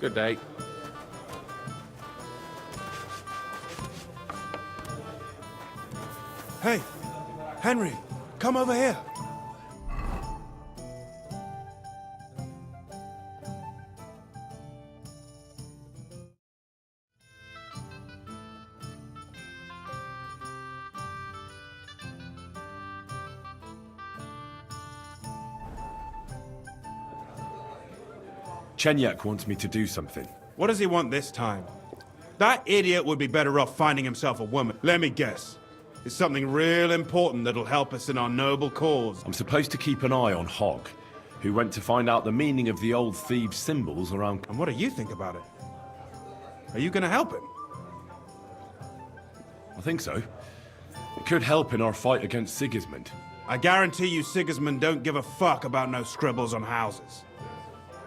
Good day. Hey, Henry, come over here. Chenyek wants me to do something. What does he want this time? That idiot would be better off finding himself a woman. Let me guess. It's something real important that'll help us in our noble cause. I'm supposed to keep an eye on Hogg, who went to find out the meaning of the old thieves' symbols around... And what do you think about it? Are you gonna help him? I think so. It could help in our fight against Sigismund. I guarantee you Sigismund don't give a fuck about no scribbles on houses.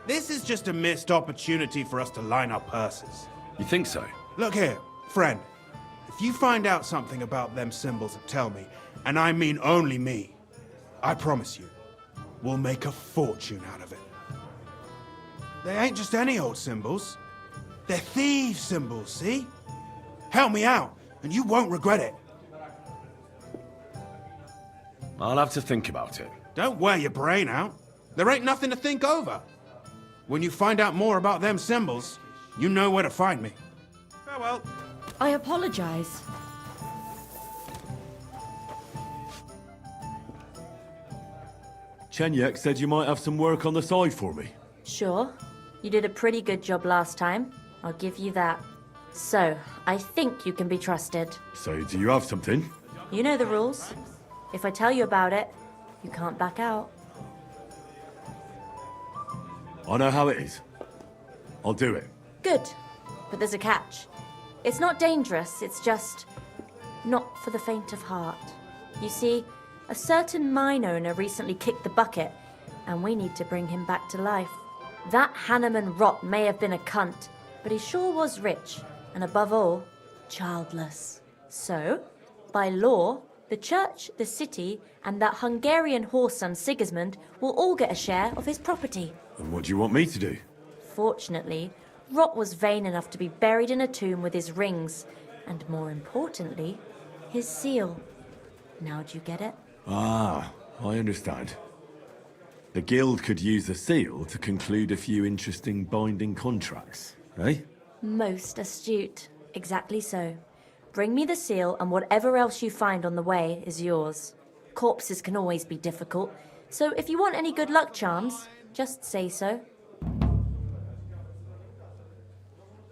This is just a missed opportunity for us to line our purses. You think so? Look here, friend. If you find out something about them symbols and tell me, and I mean only me, I promise you, we'll make a fortune out of it. They ain't just any old symbols. They're thieves' symbols, see? Help me out, and you won't regret it. I'll have to think about it. Don't wear your brain out. There ain't nothing to think over. When you find out more about them symbols, you know where to find me. Farewell. I apologize. Chenyek said you might have some work on the side for me. Sure. You did a pretty good job last time. I'll give you that. So, I think you can be trusted. So, do you have something? You know the rules. If I tell you about it, you can't back out. I know how it is. I'll do it. Good. But there's a catch. It's not dangerous, it's just not for the faint of heart. You see, a certain mine owner recently kicked the bucket, and we need to bring him back to life. That Hanneman rot may have been a cunt, but he sure was rich, and above all, childless. So, by law, the church, the city, and that Hungarian whoreson Sigismund will all get a share of his property. And what do you want me to do? Fortunately, Rot was vain enough to be buried in a tomb with his rings, and more importantly, his seal. Now do you get it? Ah, I understand. The guild could use the seal to conclude a few interesting binding contracts, eh? Most astute. Exactly so. Bring me the seal, and whatever else you find on the way is yours. Corpses can always be difficult, so if you want any good luck charms, just say so.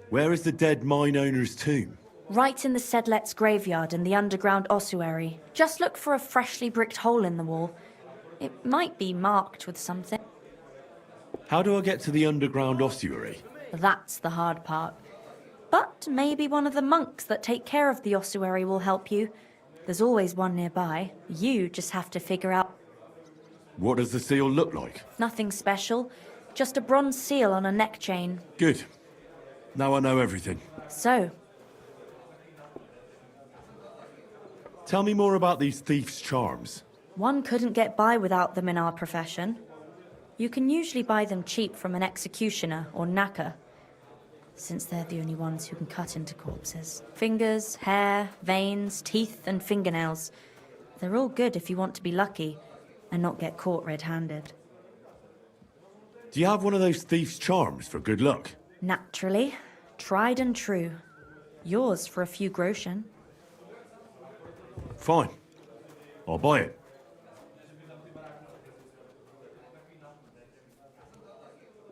Where is the dead mine owner's tomb? Right in the Sedlet's graveyard in the underground ossuary. Just look for a freshly bricked hole in the wall. It might be marked with something. How do I get to the underground ossuary? That's the hard part. But maybe one of the monks that take care of the ossuary will help you. There's always one nearby. You just have to figure out... What does the seal look like? Nothing special. Just a bronze seal on a neck chain. Good. Now I know everything. So, Tell me more about these thieves' charms. one couldn't get by without them in our profession. You can usually buy them cheap from an executioner or knacker, since they're the only ones who can cut into corpses. Fingers, hair, veins, teeth, and fingernails. They're all good if you want to be lucky and not get caught red-handed. Do you have one of those thieves' charms for good luck? Naturally. Tried and true. Yours for a few groschen. Fine. I'll buy it.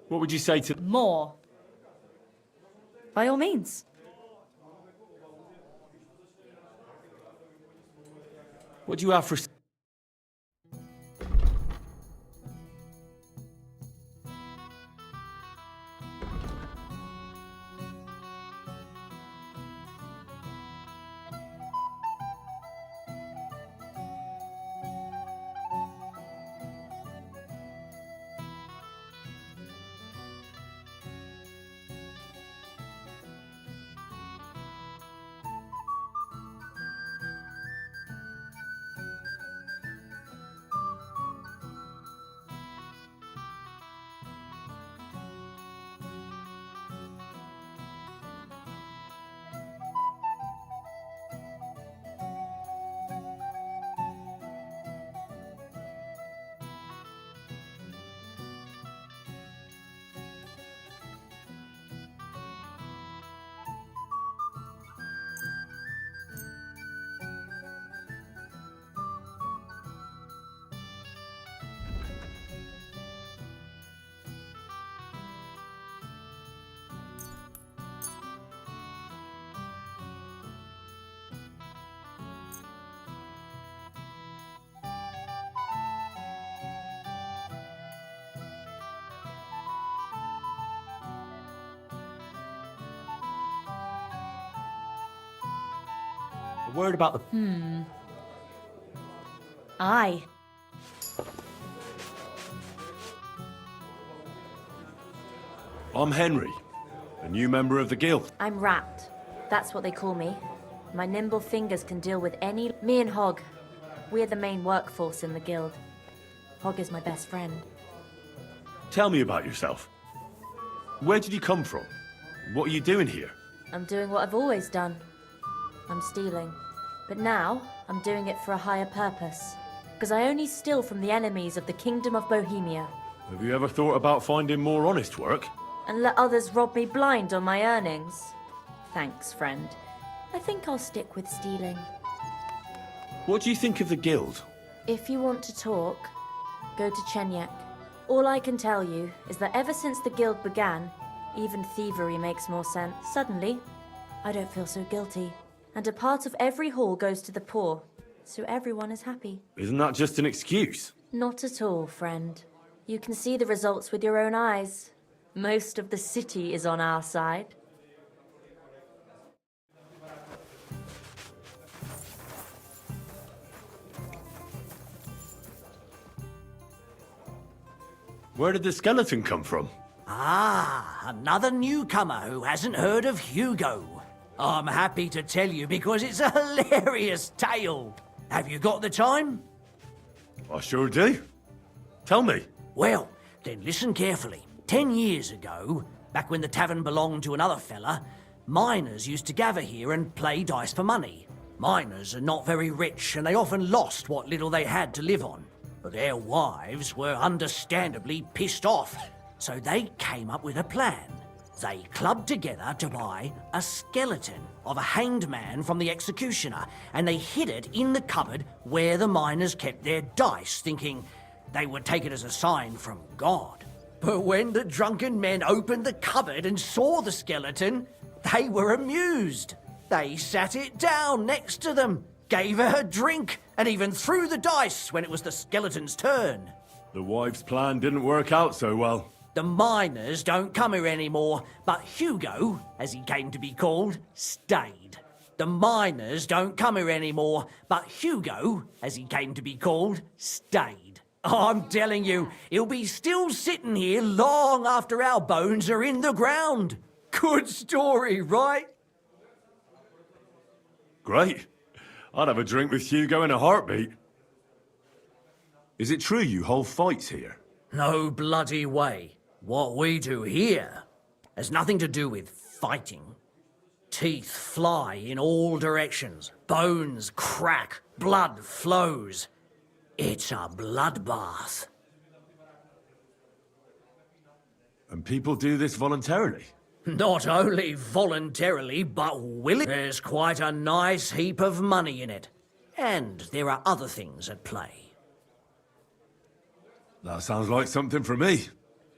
What would you say to... More. By all means. What do you have for... Word about the... Aye. I'm Henry, a new member of the guild. I'm Rat. That's what they call me. My nimble fingers can deal with any... Me and Hog. We're the main workforce in the guild. Hog is my best friend. Tell me about yourself. Where did you come from? What are you doing here? I'm doing what I've always done. I'm stealing. But now, I'm doing it for a higher purpose. Because I only steal from the enemies of the Kingdom of Bohemia. Have you ever thought about finding more honest work? And let others rob me blind on my earnings? Thanks, friend. I think I'll stick with stealing. What do you think of the guild? If you want to talk, go to Chenyak. All I can tell you is that ever since the guild began, even thievery makes more sense. Suddenly, I don't feel so guilty. And a part of every haul goes to the poor, so everyone is happy. Isn't that just an excuse? Not at all, friend. You can see the results with your own eyes. Most of the city is on our side. Where did the skeleton come from? Ah, another newcomer who hasn't heard of Hugo. I'm happy to tell you because it's a hilarious tale. Have you got the time? I sure do. Tell me. Well, then listen carefully. 10 years ago, back when the tavern belonged to another fella, miners used to gather here and play dice for money. Miners are not very rich and they often lost what little they had to live on. But their wives were understandably pissed off, so they came up with a plan. They clubbed together to buy a skeleton of a hanged man from the executioner, and they hid it in the cupboard where the miners kept their dice, thinking they would take it as a sign from God. But when the drunken men opened the cupboard and saw the skeleton, they were amused. They sat it down next to them, gave her a drink, and even threw the dice when it was the skeleton's turn. The wife's plan didn't work out so well. The miners don't come here anymore, but Hugo, as he came to be called, stayed. The miners don't come here anymore, but Hugo, as he came to be called, stayed. I'm telling you, he'll be still sitting here long after our bones are in the ground. Good story, right? Great. I'd have a drink with Hugo in a heartbeat. Is it true you hold fights here? No bloody way. What we do here has nothing to do with fighting. Teeth fly in all directions. Bones crack. Blood flows. It's a bloodbath. And people do this voluntarily? Not only voluntarily, but willingly. There's quite a nice heap of money in it. And there are other things at play. That sounds like something for me.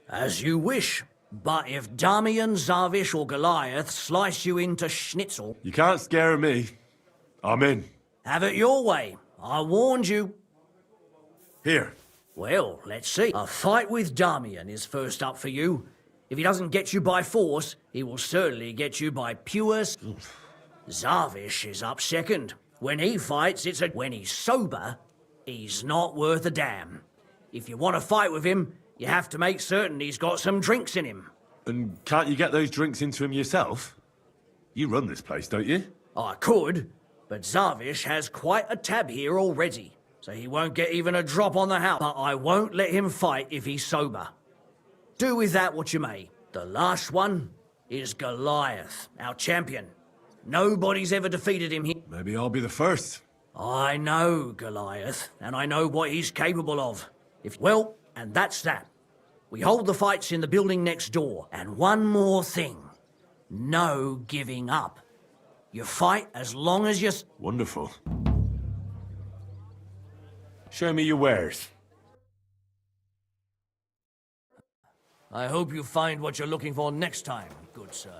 As you wish. But if Damian, Zarvish or Goliath slice you into schnitzel... You can't scare me. I'm in. Have it your way. I warned you. Here. Well, let's see. A fight with Damian is first up for you. If he doesn't get you by force, he will certainly get you by pure... Zarvish is up second. When he fights, it's a... When he's sober, he's not worth a damn. If you want to fight with him, you have to make certain he's got some drinks in him. And can't you get those drinks into him yourself? You run this place, don't you? I could, but Zarvish has quite a tab here already, so he won't get even a drop on the house. But I won't let him fight if he's sober. Do with that what you may. The last one is Goliath, our champion. Nobody's ever defeated him here. Maybe I'll be the first. I know Goliath, and I know what he's capable of. Well, and that's that. We hold the fights in the building next door. And one more thing. No giving up. You fight as long as you... Wonderful. Show me your wares. I hope you find what you're looking for next time, good sir.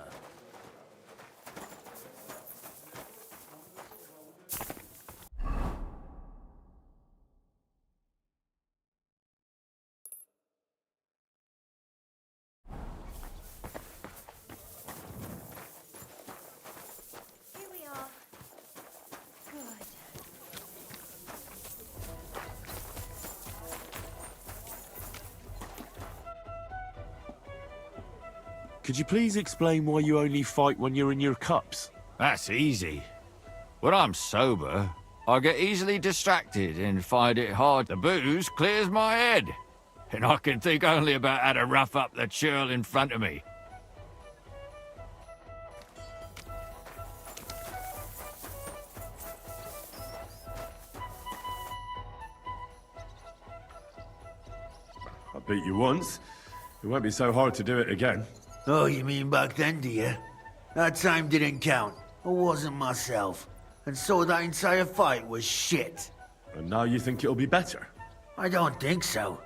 Here we are. Could you please explain why you only fight when you're in your cups? That's easy. When I'm sober, I get easily distracted and find it hard. The booze clears my head, and I can think only about how to rough up the churl in front of me. I beat you once. It won't be so hard to do it again. Oh, you mean back then, do you? That time didn't count. I wasn't myself. And so that entire fight was shit. And now you think it'll be better? I don't think so.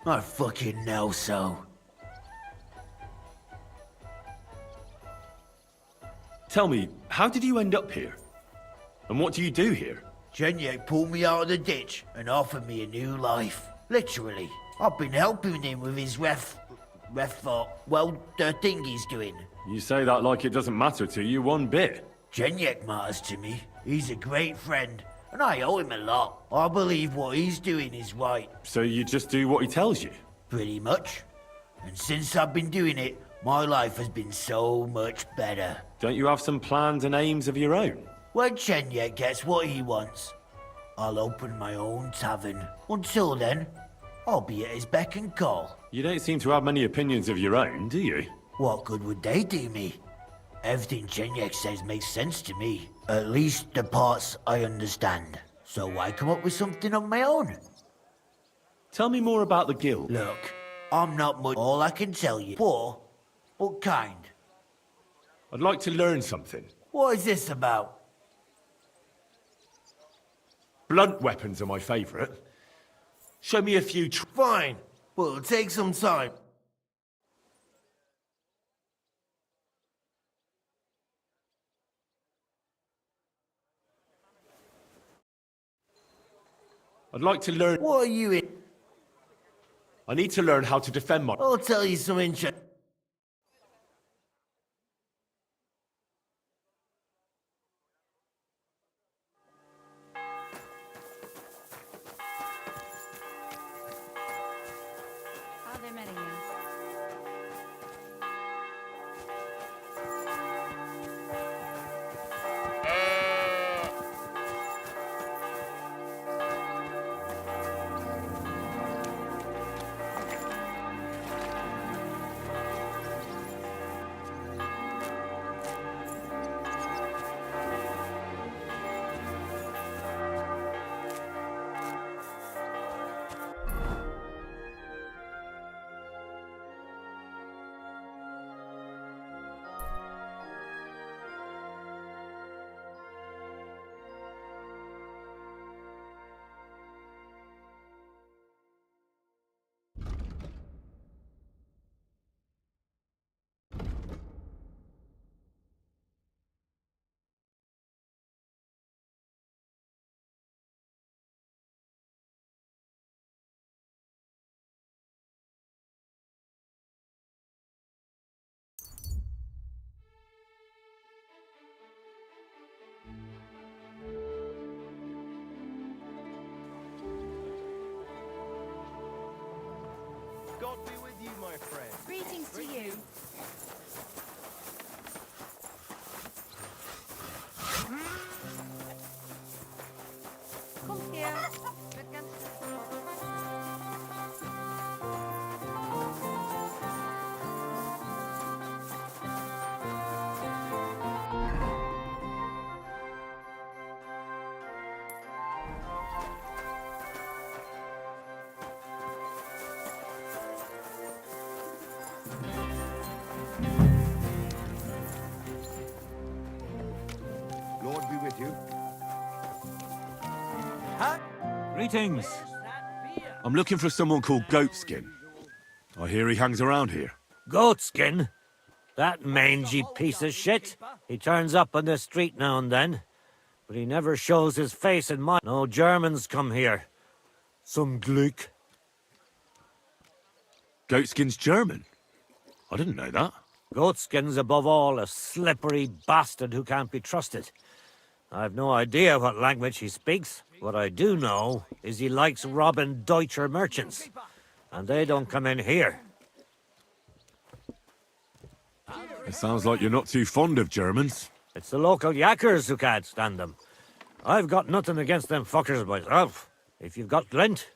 I fucking know so. Tell me, how did you end up here? And what do you do here? Chenyek pulled me out of the ditch and offered me a new life. Literally. I've been helping him with his the thing he's doing. You say that like it doesn't matter to you one bit. Chenyek matters to me. He's a great friend, and I owe him a lot. I believe what he's doing is right. So you just do what he tells you? Pretty much. And since I've been doing it, my life has been so much better. Don't you have some plans and aims of your own? When Chenyek gets what he wants, I'll open my own tavern. Until then, I'll be at his beck and call. You don't seem to have many opinions of your own, do you? What good would they do me? Everything Chenyek says makes sense to me. At least the parts I understand. So why come up with something of my own? Tell me more about the guild. Look, I'm not much. All I can tell you. Poor, but kind. I'd like to learn something. What is this about? Blunt weapons are my favourite. Show me a few Fine, but it'll take some time. I'd like to learn... What are you in? I need to learn how to defend my... I'll tell you some interest. How they meeting you? God be with you, my friend. Greetings to you. Kom hier. Lord be with you. Greetings. I'm looking for someone called Goatskin. I hear he hangs around here. Goatskin? That mangy piece of shit. He turns up on the street now and then, but he never shows his face in my... No Germans come here. Some Gluck. Goatskin's German? I didn't know that. Goatskin's above all a slippery bastard who can't be trusted. I've no idea what language he speaks. What I do know is he likes robbing Deutscher merchants, and they don't come in here. It sounds like you're not too fond of Germans. It's the local yackers who can't stand them. I've got nothing against them fuckers myself. If you've got glint,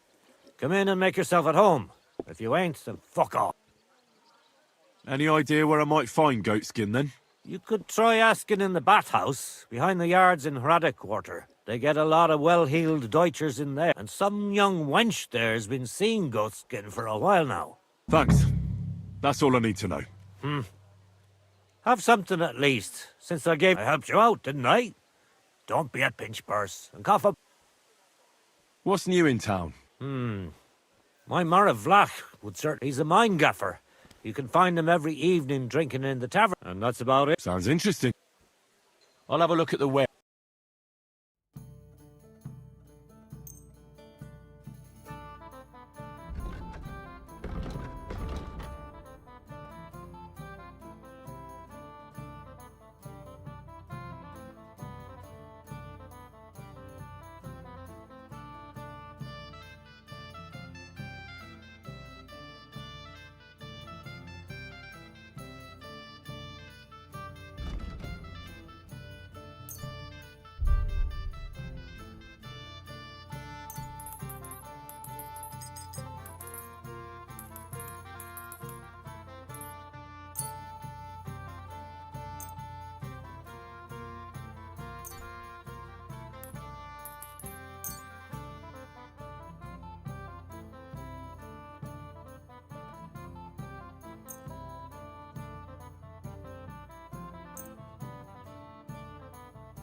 come in and make yourself at home. If you ain't, then fuck off. Any idea where I might find goatskin then? You could try asking in the bathhouse, behind the yards in Hradec Quarter. They get a lot of well-heeled Deutschers in there, and some young wench there's been seeing goatskin for a while now. Thanks. That's all I need to know. Have something at least, since I helped you out, didn't I? Don't be a pinch purse, and cough up. What's new in town? My Mara Vlach would certainly. He's a mine gaffer. You can find him every evening drinking in the tavern, and that's about it. Sounds interesting. I'll have a look at the web.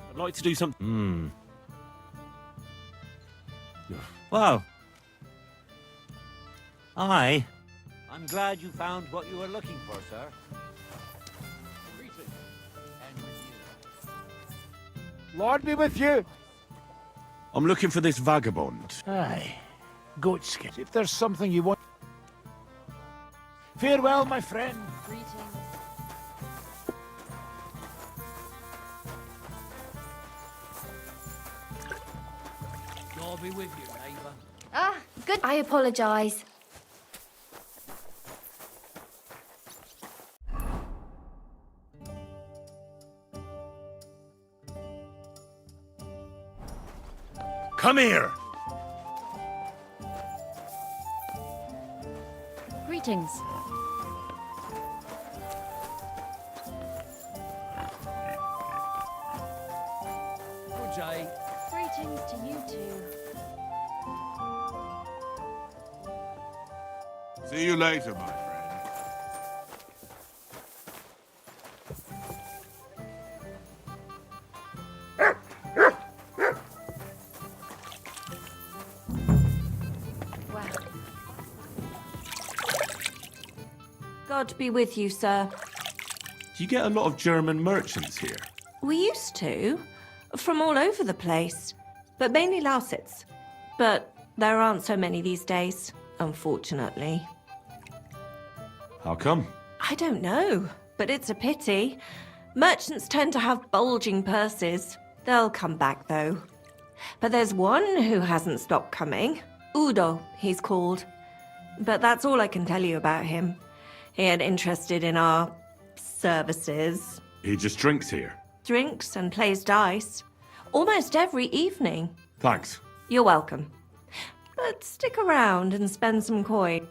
I'd like to do something. Well, I'm glad you found what you were looking for, sir. Lord be with you. I'm looking for this vagabond. Aye. Goatskin. If there's something you want. Farewell, my friend. Greetings. God be with you, neighbour. Ah, good. I apologise. Come here! Greetings. Good day. Greetings to you too. See you later, my friend. Wow. God be with you, sir. Do you get a lot of German merchants here? We used to, from all over the place, but mainly Lausitz. But there aren't so many these days, unfortunately. How come? I don't know, but it's a pity. Merchants tend to have bulging purses. They'll come back, though. But there's one who hasn't stopped coming. Udo, he's called. But that's all I can tell you about him. He ain't interested in our services. He just drinks here. Drinks and plays dice. Almost every evening. Thanks. You're welcome. But stick around and spend some coin.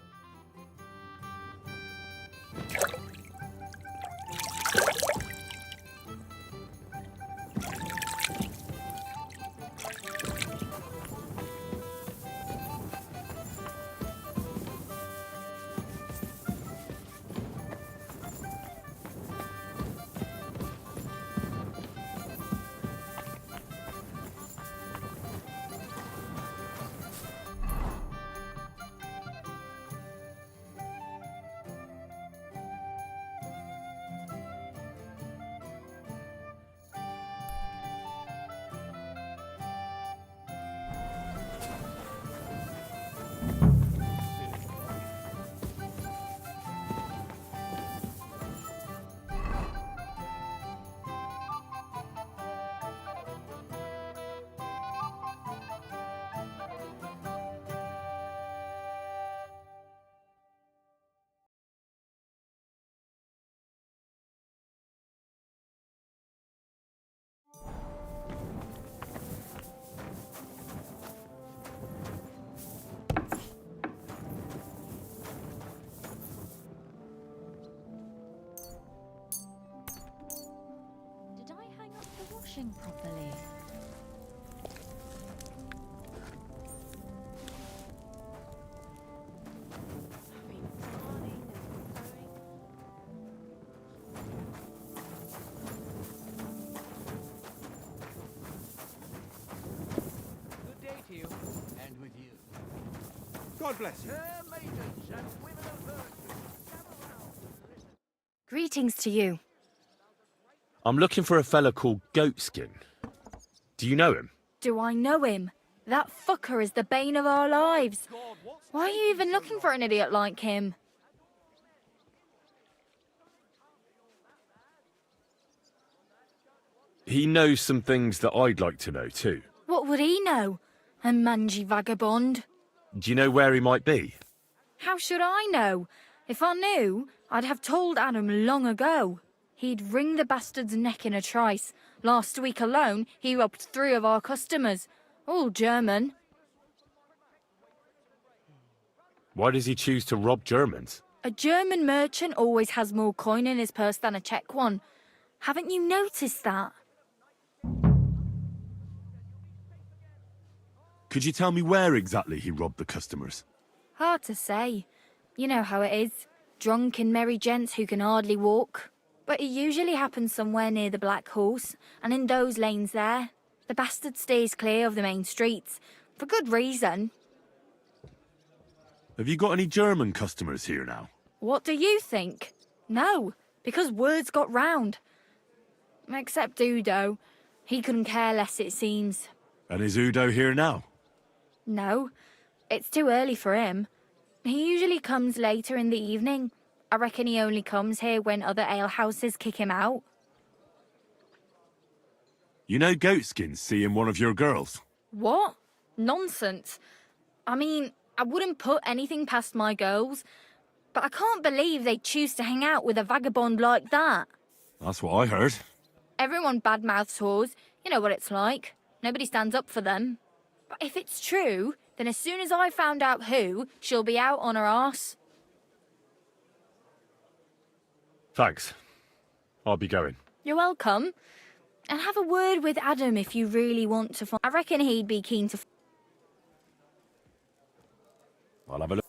washing properly. Good day to you. And with you. God bless you. Maidens and women of virtue, gather round and listen. Greetings to you. I'm looking for a fella called Goatskin. Do you know him? Do I know him? That fucker is the bane of our lives. Why are you even looking for an idiot like him? He knows some things that I'd like to know too. What would he know? A mangy vagabond. Do you know where he might be? How should I know? If I knew, I'd have told Adam long ago. He'd wring the bastard's neck in a trice. Last week alone, he robbed 3 of our customers. All German. Why does he choose to rob Germans? A German merchant always has more coin in his purse than a Czech one. Haven't you noticed that? Could you tell me where exactly he robbed the customers? Hard to say. You know how it is. Drunk and merry gents who can hardly walk. But it usually happens somewhere near the Black Horse, and in those lanes there. The bastard stays clear of the main streets. For good reason. Have you got any German customers here now? What do you think? No, because words got round. Except Udo. He couldn't care less, it seems. And is Udo here now? No, it's too early for him. He usually comes later in the evening. I reckon he only comes here when other alehouses kick him out. You know Goatskin's seeing one of your girls. What? Nonsense. I mean, I wouldn't put anything past my girls, but I can't believe they choose to hang out with a vagabond like that. That's what I heard. Everyone badmouths whores. You know what it's like. Nobody stands up for them. But if it's true, then as soon as I found out who, she'll be out on her arse. Thanks. I'll be going. You're welcome. And have a word with Adam if you really want to find... I reckon he'd be keen to... I'll have a look.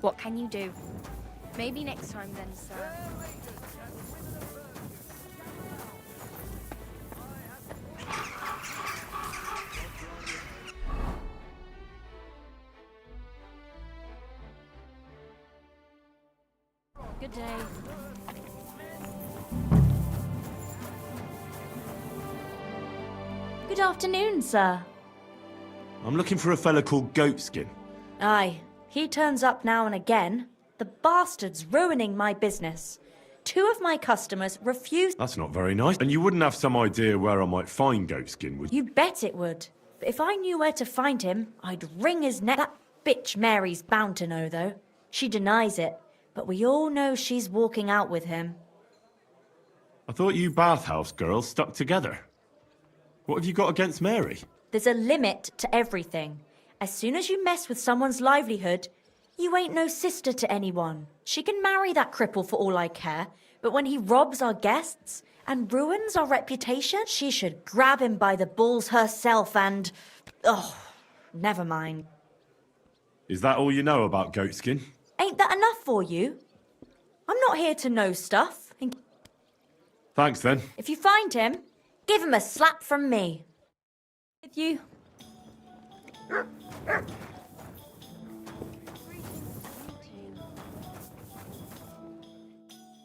What can you do? Maybe next time then, sir. Good day. Good afternoon, sir. I'm looking for a fella called Goatskin. Aye, he turns up now and again. The bastard's ruining my business. 2 of my customers refuse... That's not very nice. And you wouldn't have some idea where I might find Goatskin, would you? You bet it would. But if I knew where to find him, I'd wring his neck. That bitch Mary's bound to know, though. She denies it. But we all know she's walking out with him. I thought you bathhouse girls stuck together. What have you got against Mary? There's a limit to everything. As soon as you mess with someone's livelihood, you ain't no sister to anyone. She can marry that cripple for all I care, but when he robs our guests and ruins our reputation, she should grab him by the balls herself and... Oh, never mind. Is that all you know about Goatskin? Ain't that enough for you? I'm not here to know stuff. Thanks, then. If you find him, give him a slap from me. With you.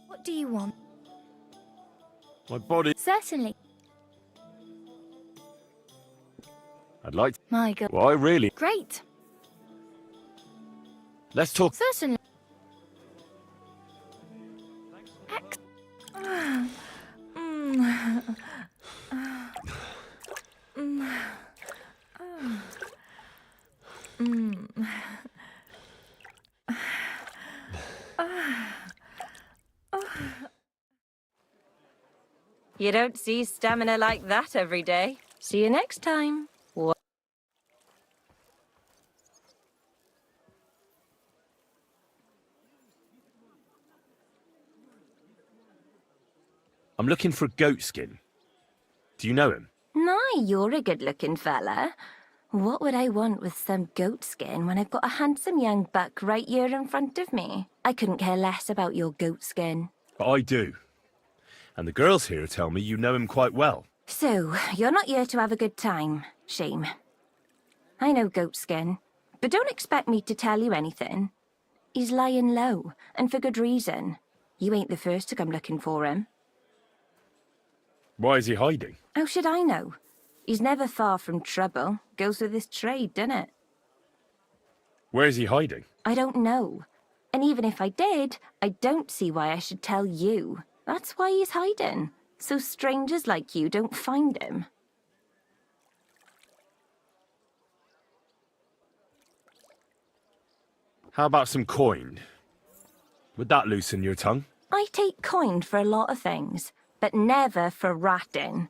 What do you want? My body... Certainly. I'd like to... My God. Well, I really... Great. Let's talk... Certainly. You don't see stamina like that every day. See you next time. I'm looking for Goatskin. Do you know him? Nay, you're a good-looking fella. What would I want with some goat skin when I've got a handsome young buck right here in front of me? I couldn't care less about your goat skin. But I do. And the girls here tell me you know him quite well. So, you're not here to have a good time. Shame. I know goat skin, but don't expect me to tell you anything. He's lying low, and for good reason. You ain't the first to come looking for him. Why is he hiding? How should I know? He's never far from trouble. Goes with his trade, doesn't it? Where is he hiding? I don't know. And even if I did, I don't see why I should tell you. That's why he's hiding. So strangers like you don't find him. How about some coin? Would that loosen your tongue? I take coin for a lot of things, but never for ratting.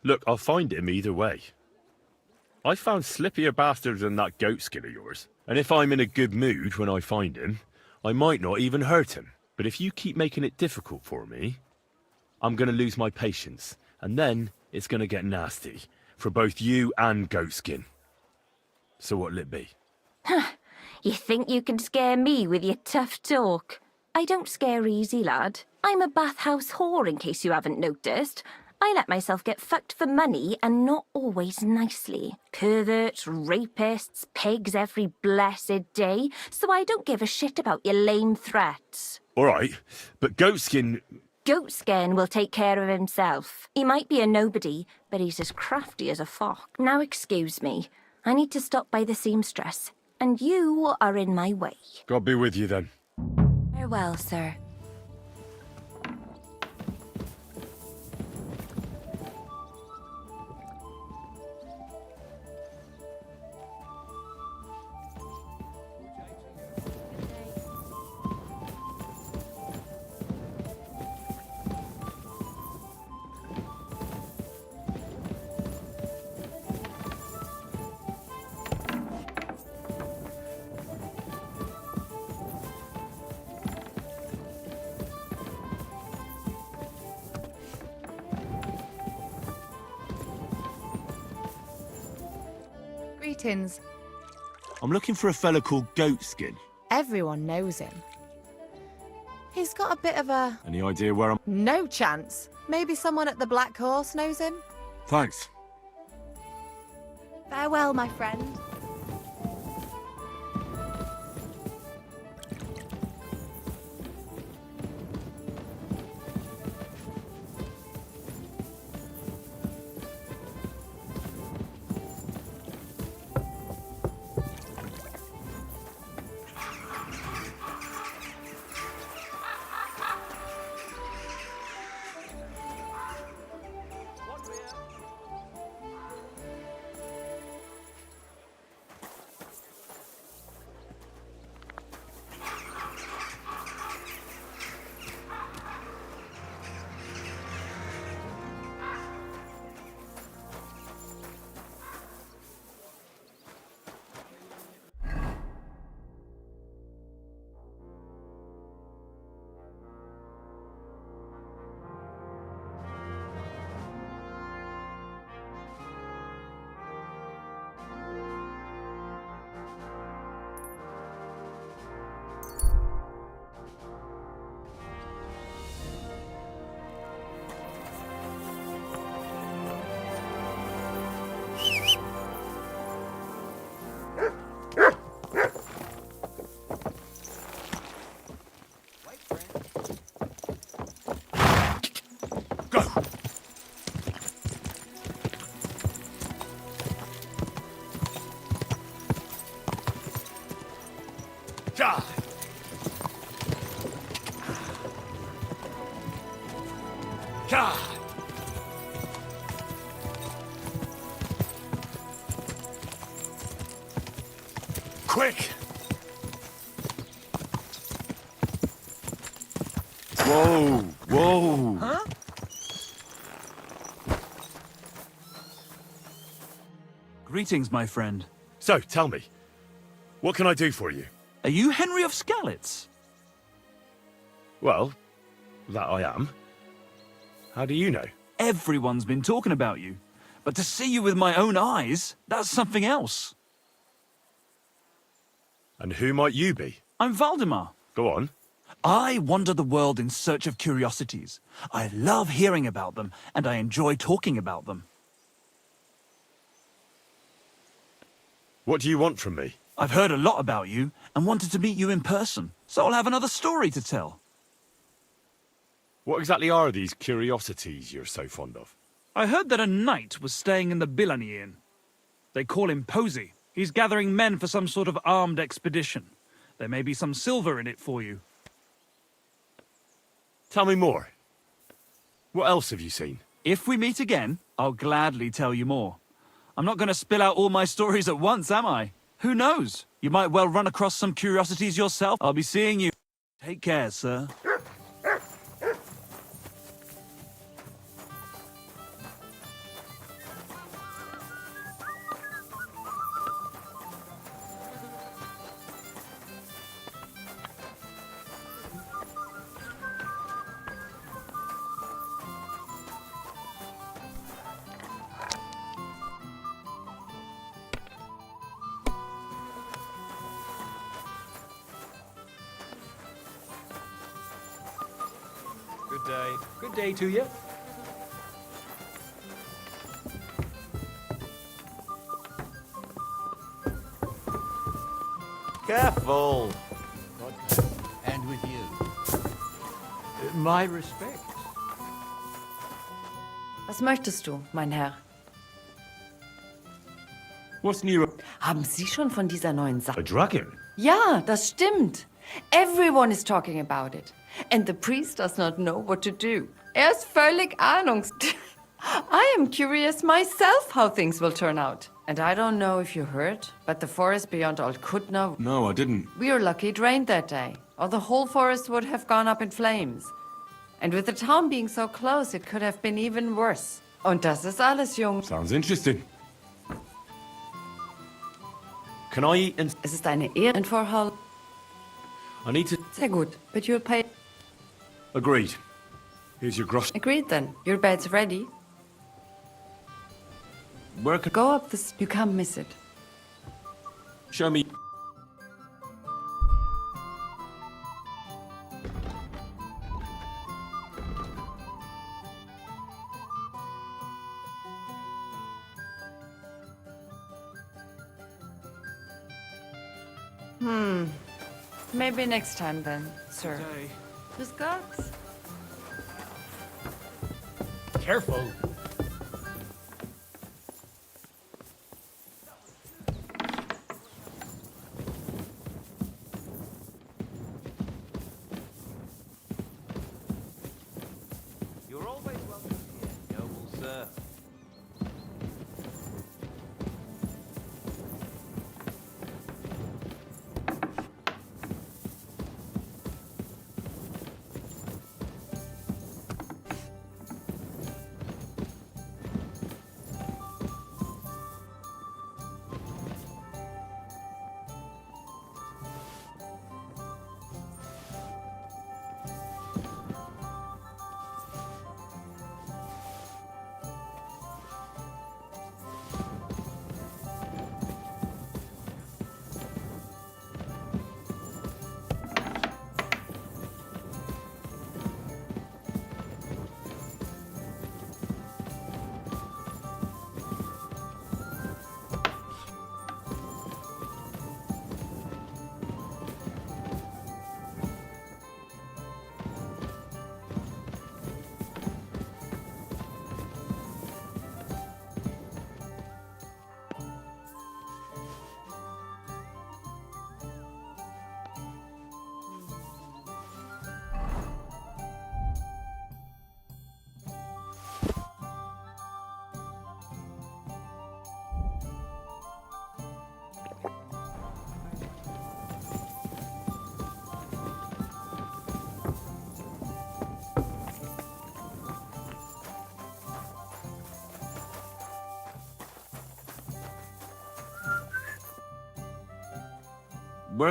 Look, I'll find him either way. I found slippier bastards than that goat skin of yours. And if I'm in a good mood when I find him, I might not even hurt him. But if you keep making it difficult for me, I'm going to lose my patience. And then it's going to get nasty for both you and Goatskin. So what'll it be? You think you can scare me with your tough talk? I don't scare easy, lad. I'm a bathhouse whore, in case you haven't noticed. I let myself get fucked for money, and not always nicely. Perverts, rapists, pigs every blessed day, so I don't give a shit about your lame threats. All right, but Goatskin... Goatskin will take care of himself. He might be a nobody, but he's as crafty as a fox. Now excuse me, I need to stop by the seamstress, and you are in my way. God be with you then. Farewell, sir. Greetings. I'm looking for a fella called Goatskin. Everyone knows him. He's got a bit of a... Any idea where I'm... No chance. Maybe someone at the Black Horse knows him? Thanks. Farewell, my friend. Quick! Whoa! Whoa! Huh? Greetings, my friend. So, tell me, what can I do for you? Are you Henry of Skalitz? Well, that I am. How do you know? Everyone's been talking about you. But to see you with my own eyes, that's something else. And who might you be? I'm Valdemar. Go on. I wander the world in search of curiosities. I love hearing about them, and I enjoy talking about them. What do you want from me? I've heard a lot about you, and wanted to meet you in person, so I'll have another story to tell. What exactly are these curiosities you're so fond of? I heard that a knight was staying in the Billany Inn. They call him Posy. He's gathering men for some sort of armed expedition. There may be some silver in it for you. Tell me more. What else have you seen? If we meet again, I'll gladly tell you more. I'm not going to spill out all my stories at once, am I? Who knows? You might well run across some curiosities yourself. I'll be seeing you. Take care, sir. Good day. Good day to you. Careful! And with you. My respects. Was möchtest du, mein Herr? What's new? Haben Sie schon von dieser neuen Sache? A dragon? Ja, das stimmt. Everyone is talking about it. And the priest does not know what to do. Ist völlig I am curious myself how things will turn out. And I don't know if you heard, but the forest beyond Old Kutna... No, I didn't. We were lucky it rained that day, or the whole forest would have gone up in flames. And with the town being so close, it could have been even worse. Und das ist alles, Jung. Sounds interesting. Can I eat and... Es ist eine Ehre for Hall. I need to... Sehr gut, but you'll pay... Agreed. Here's your gross... Agreed then. Your bed's ready. Where can... Go up this... You can't miss it. Show me... Maybe next time then, sir. Okay. Bis Gott. Careful. You're always welcome here, noble sir.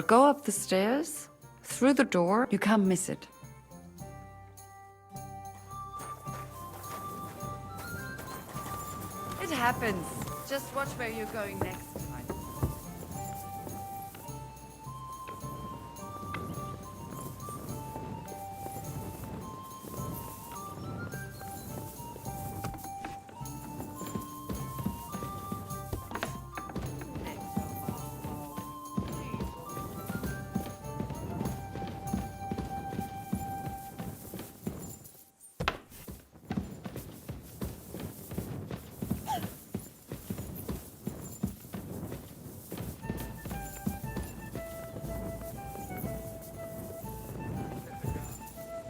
Go up the stairs, through the door. You can't miss it. It happens. Just watch where you're going next time.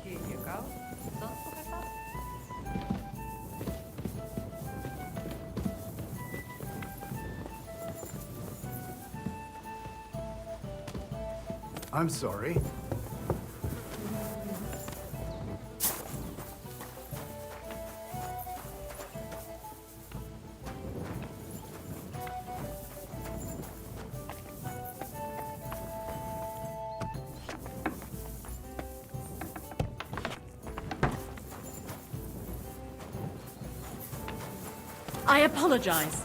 Here you go. Don't forget that. I'm sorry. I apologize.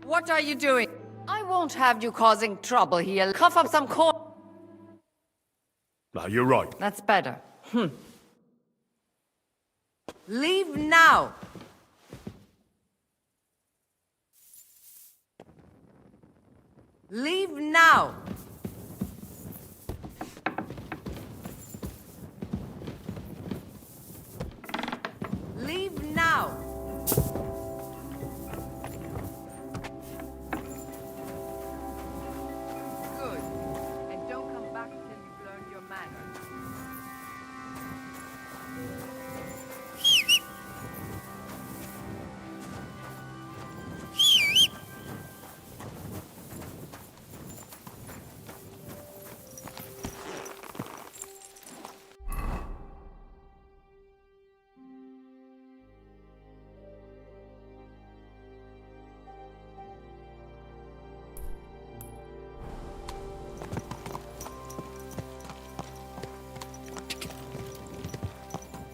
What are you doing? I won't have you causing trouble here. Cough up some corn. No, you're right. That's better. Leave now. Leave now. Leave now. Good. And don't come back till you've learned your manners.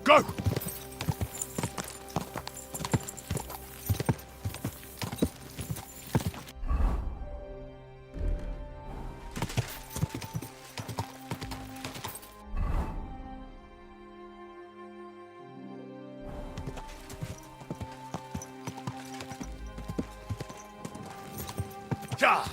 Go! Ja!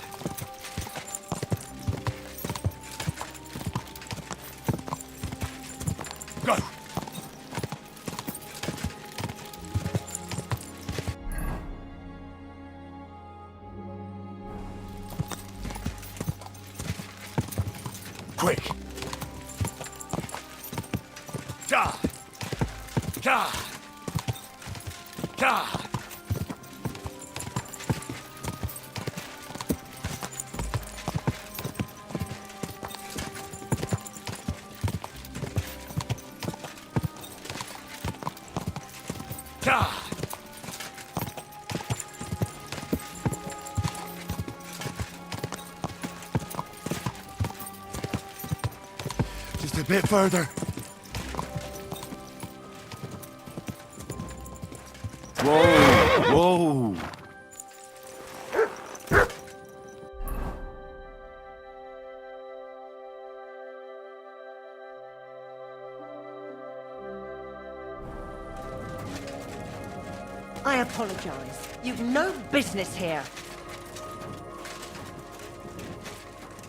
Quick! Ka! Ka! Ka! Ka! Just a bit further. Whoa! Whoa! I apologize. You've no business here.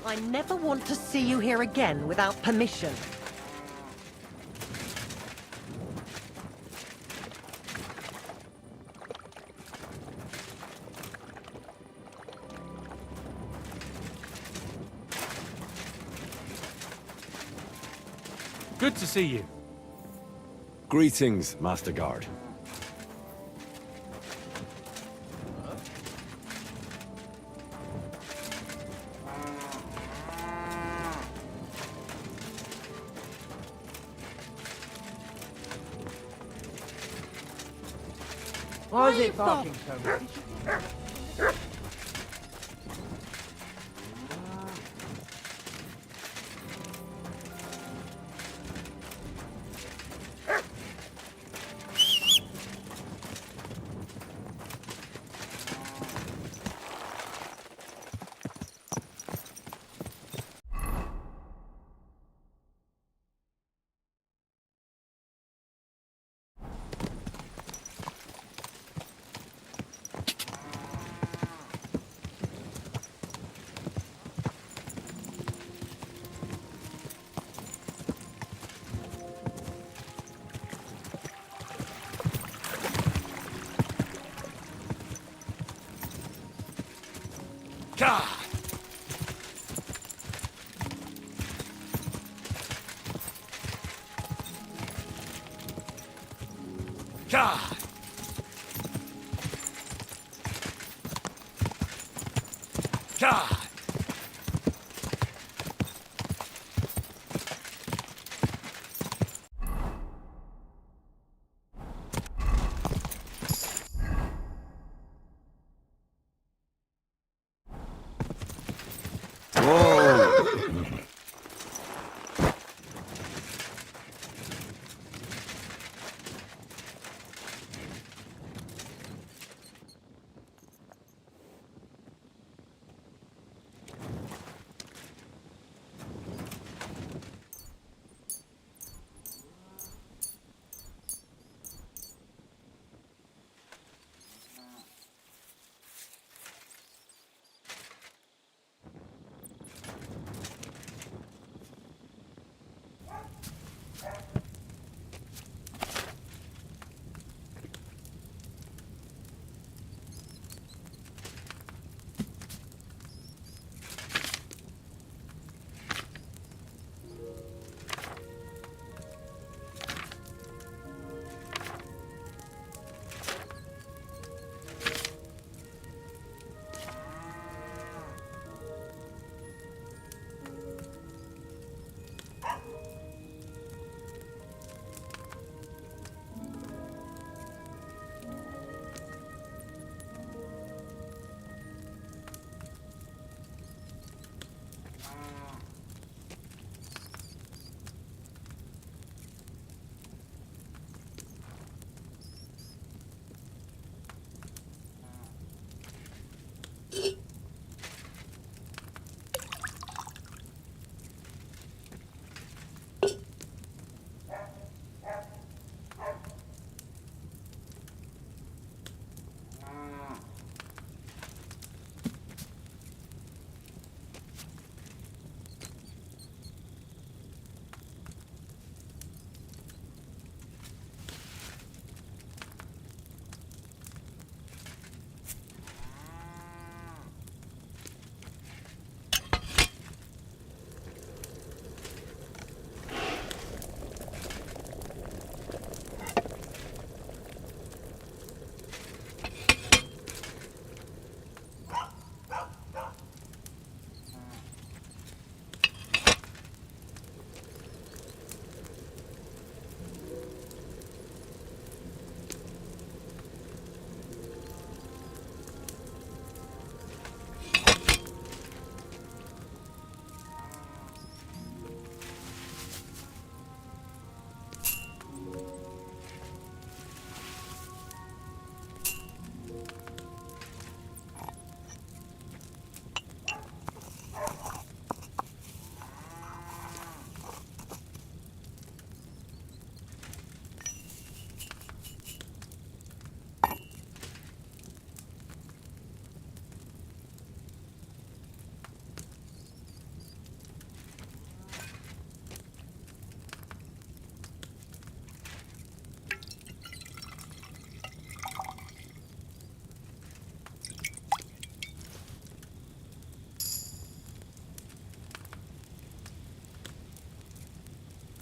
I never want to see you here again without permission. Good to see you. Greetings, Master Guard. Why is it barking so much? Ka! Ka! Ka!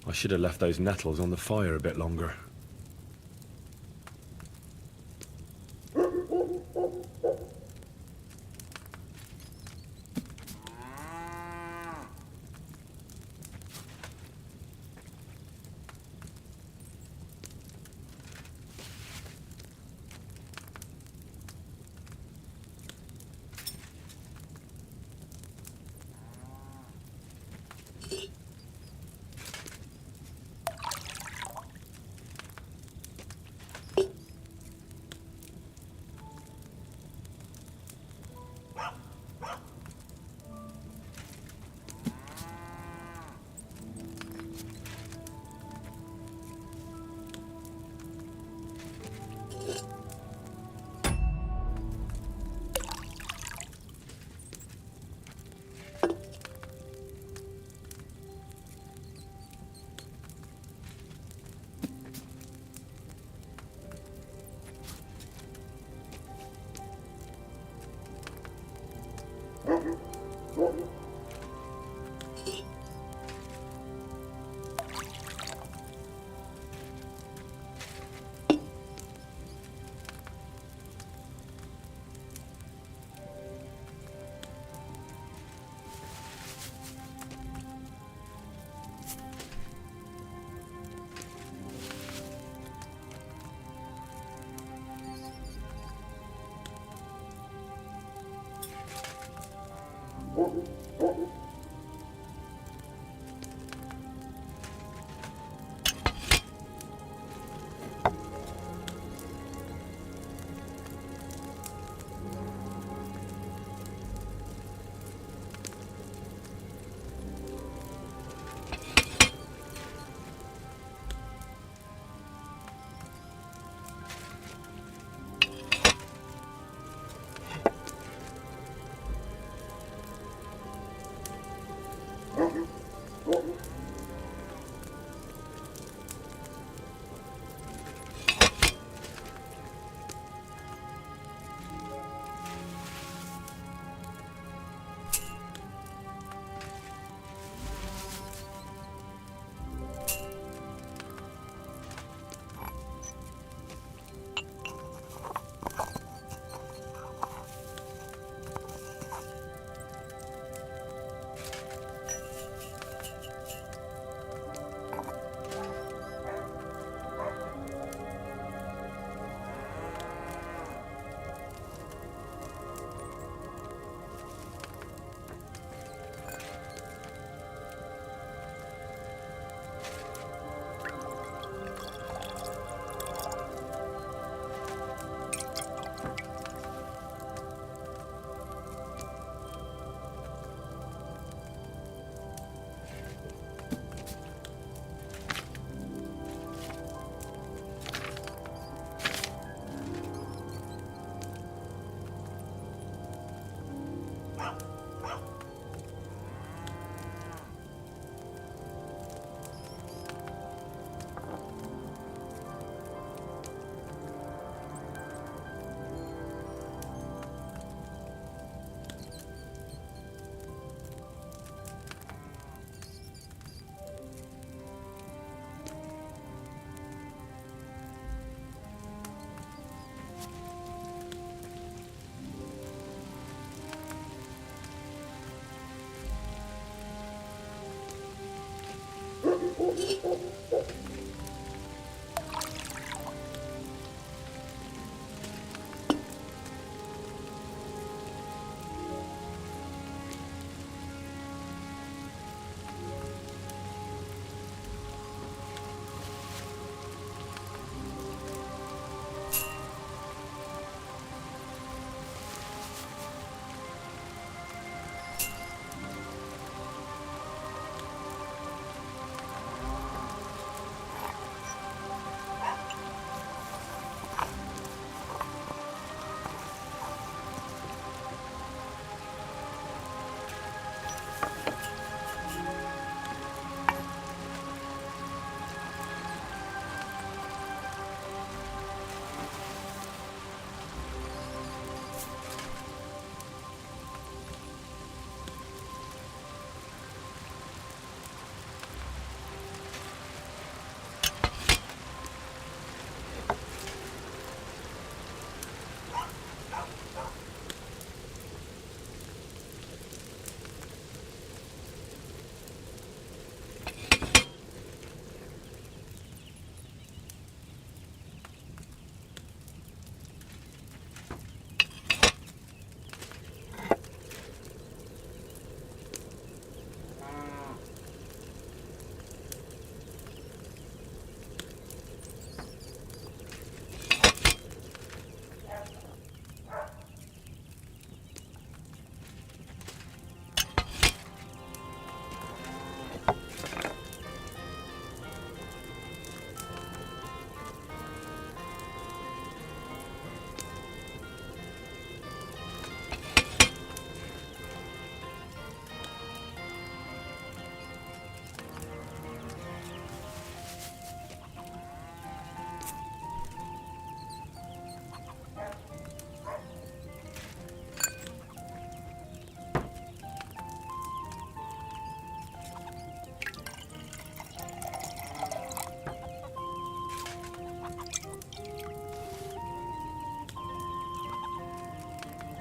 I should have left those nettles on the fire a bit longer.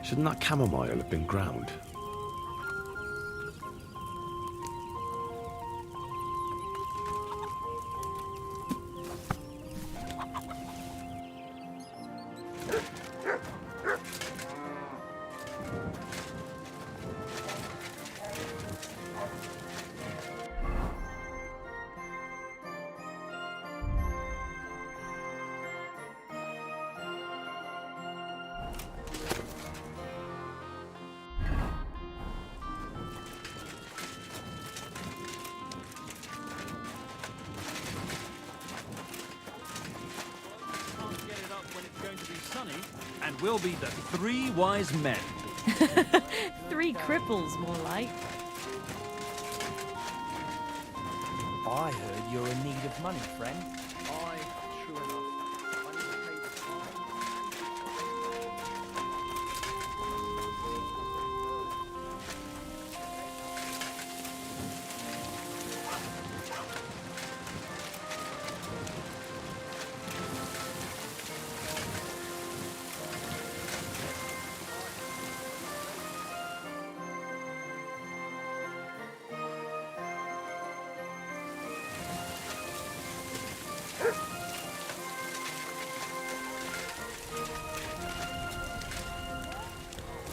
Shouldn't that chamomile have been ground? And we'll be the three wise men. 3 cripples, more like. I heard you're in need of money, friend. True enough. I need to pay the fine.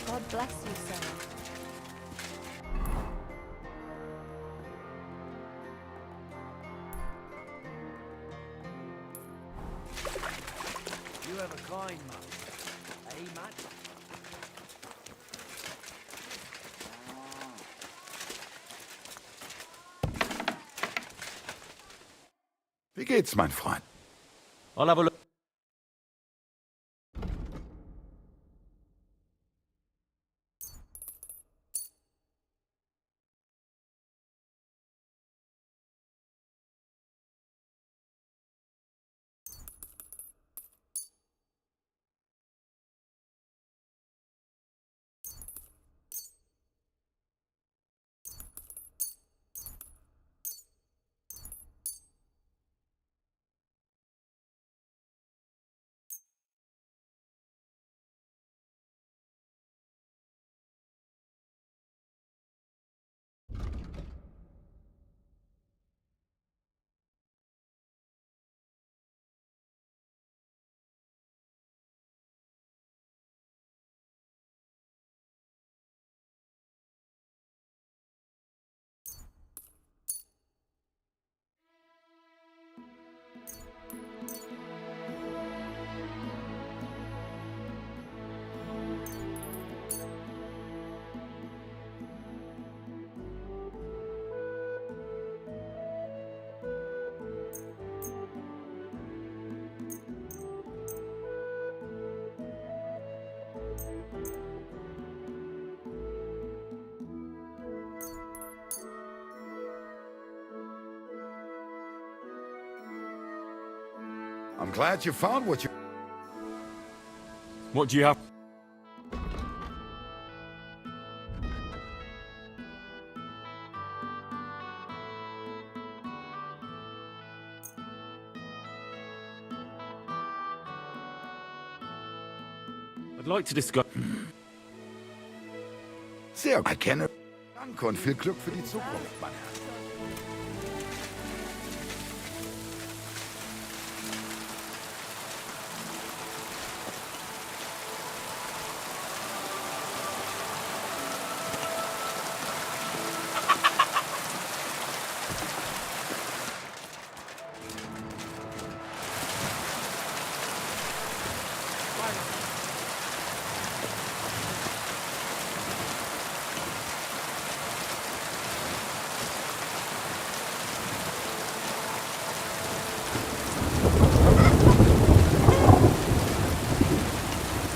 God bless you, sir. You have a kind man. Eh, Matt? Wie geht's, mein Freund? I'll have a look. I'm glad you found what you... What do you have? I'd like to discuss... Sehr gut. Erkenne. Danke und viel Glück für die Zukunft, mein Herr.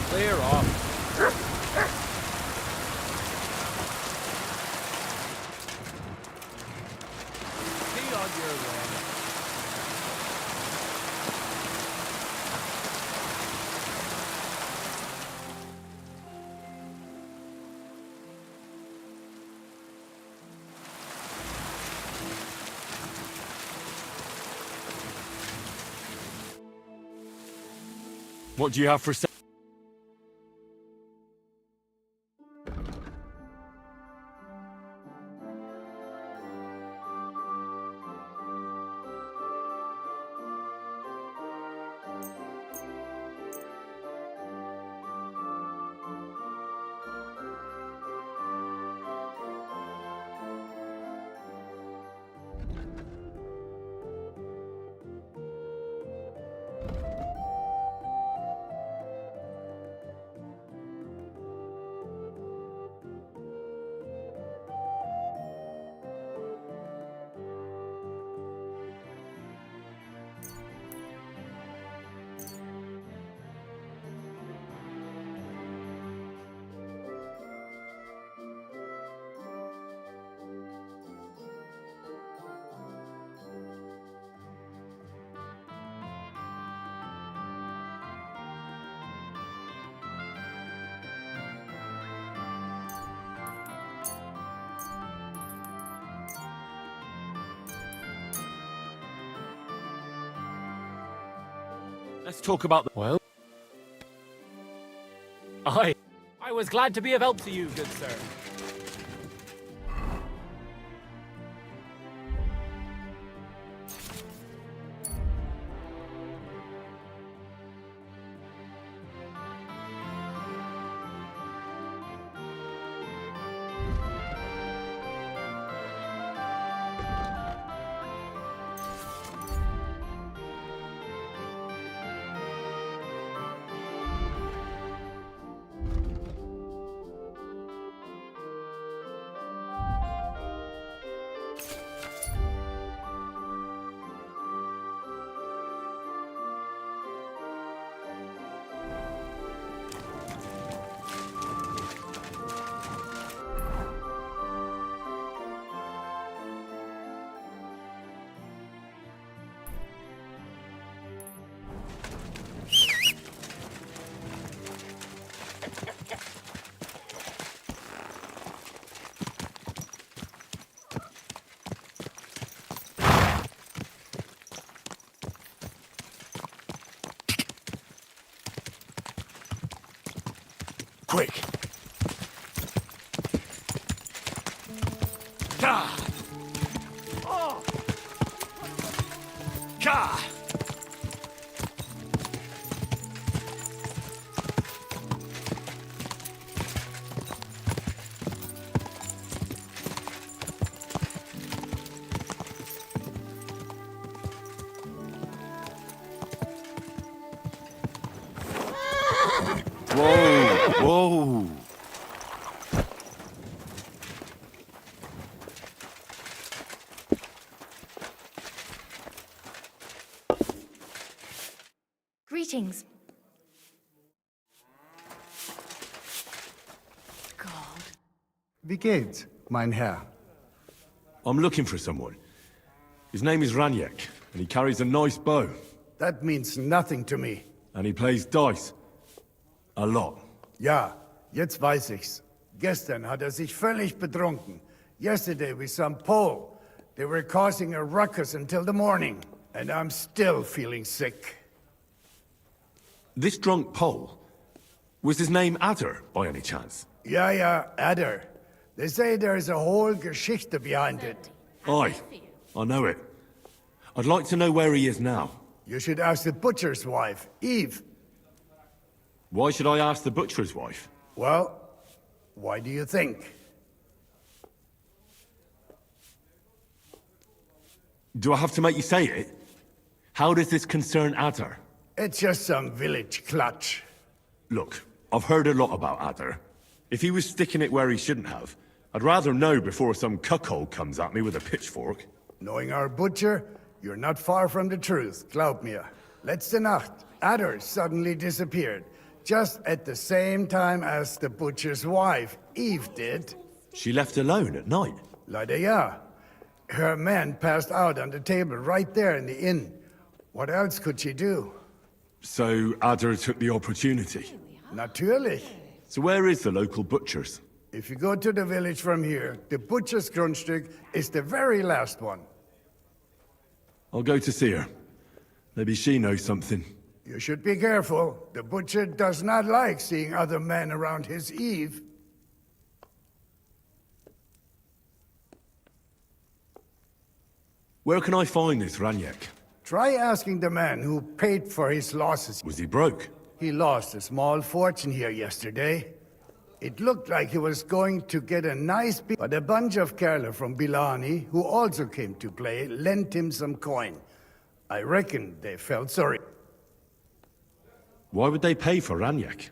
Clear off. Be on your way. What do you have for... Let's talk about the... Well? I was glad to be of help to you, good sir. Quick! Ka! Oh! Ka! Whoa! Whoa! Greetings. Wie geht's, mein Herr? I'm looking for someone. His name is Raniek, and he carries a nice bow. That means nothing to me. And he plays dice. A lot. Ja, jetzt weiß ich's. Gestern hat sich völlig betrunken. Yesterday with some Pole. They were causing a ruckus until the morning. And I'm still feeling sick. This drunk Pole, was his name Adder, by any chance? Ja, Adder. They say there's a whole Geschichte behind it. Aye, I know it. I'd like to know where he is now. You should ask the butcher's wife, Eve. Why should I ask the butcher's wife? Well, why do you think? Do I have to make you say it? How does this concern Adder? It's just some village clutch. Look, I've heard a lot about Adder. If he was sticking it where he shouldn't have, I'd rather know before some cuckold comes at me with a pitchfork. Knowing our butcher, you're not far from the truth, glaub mir. Letzte Nacht, Adder suddenly disappeared, just at the same time as the butcher's wife, Eve, did. She left alone at night? Leider ja. Her man passed out on the table right there in the inn. What else could she do? So Adder took the opportunity? Natürlich. So where is the local butcher's? If you go to the village from here, the butcher's Grundstück is the very last one. I'll go to see her. Maybe she knows something. You should be careful. The butcher does not like seeing other men around his Eve. Where can I find this Raniek? Try asking the man who paid for his losses. Was he broke? He lost a small fortune here yesterday. It looked like he was going to get a nice but a bunch of Kerler from Bilani, who also came to play, lent him some coin. I reckon they felt sorry. Why would they pay for Raniek?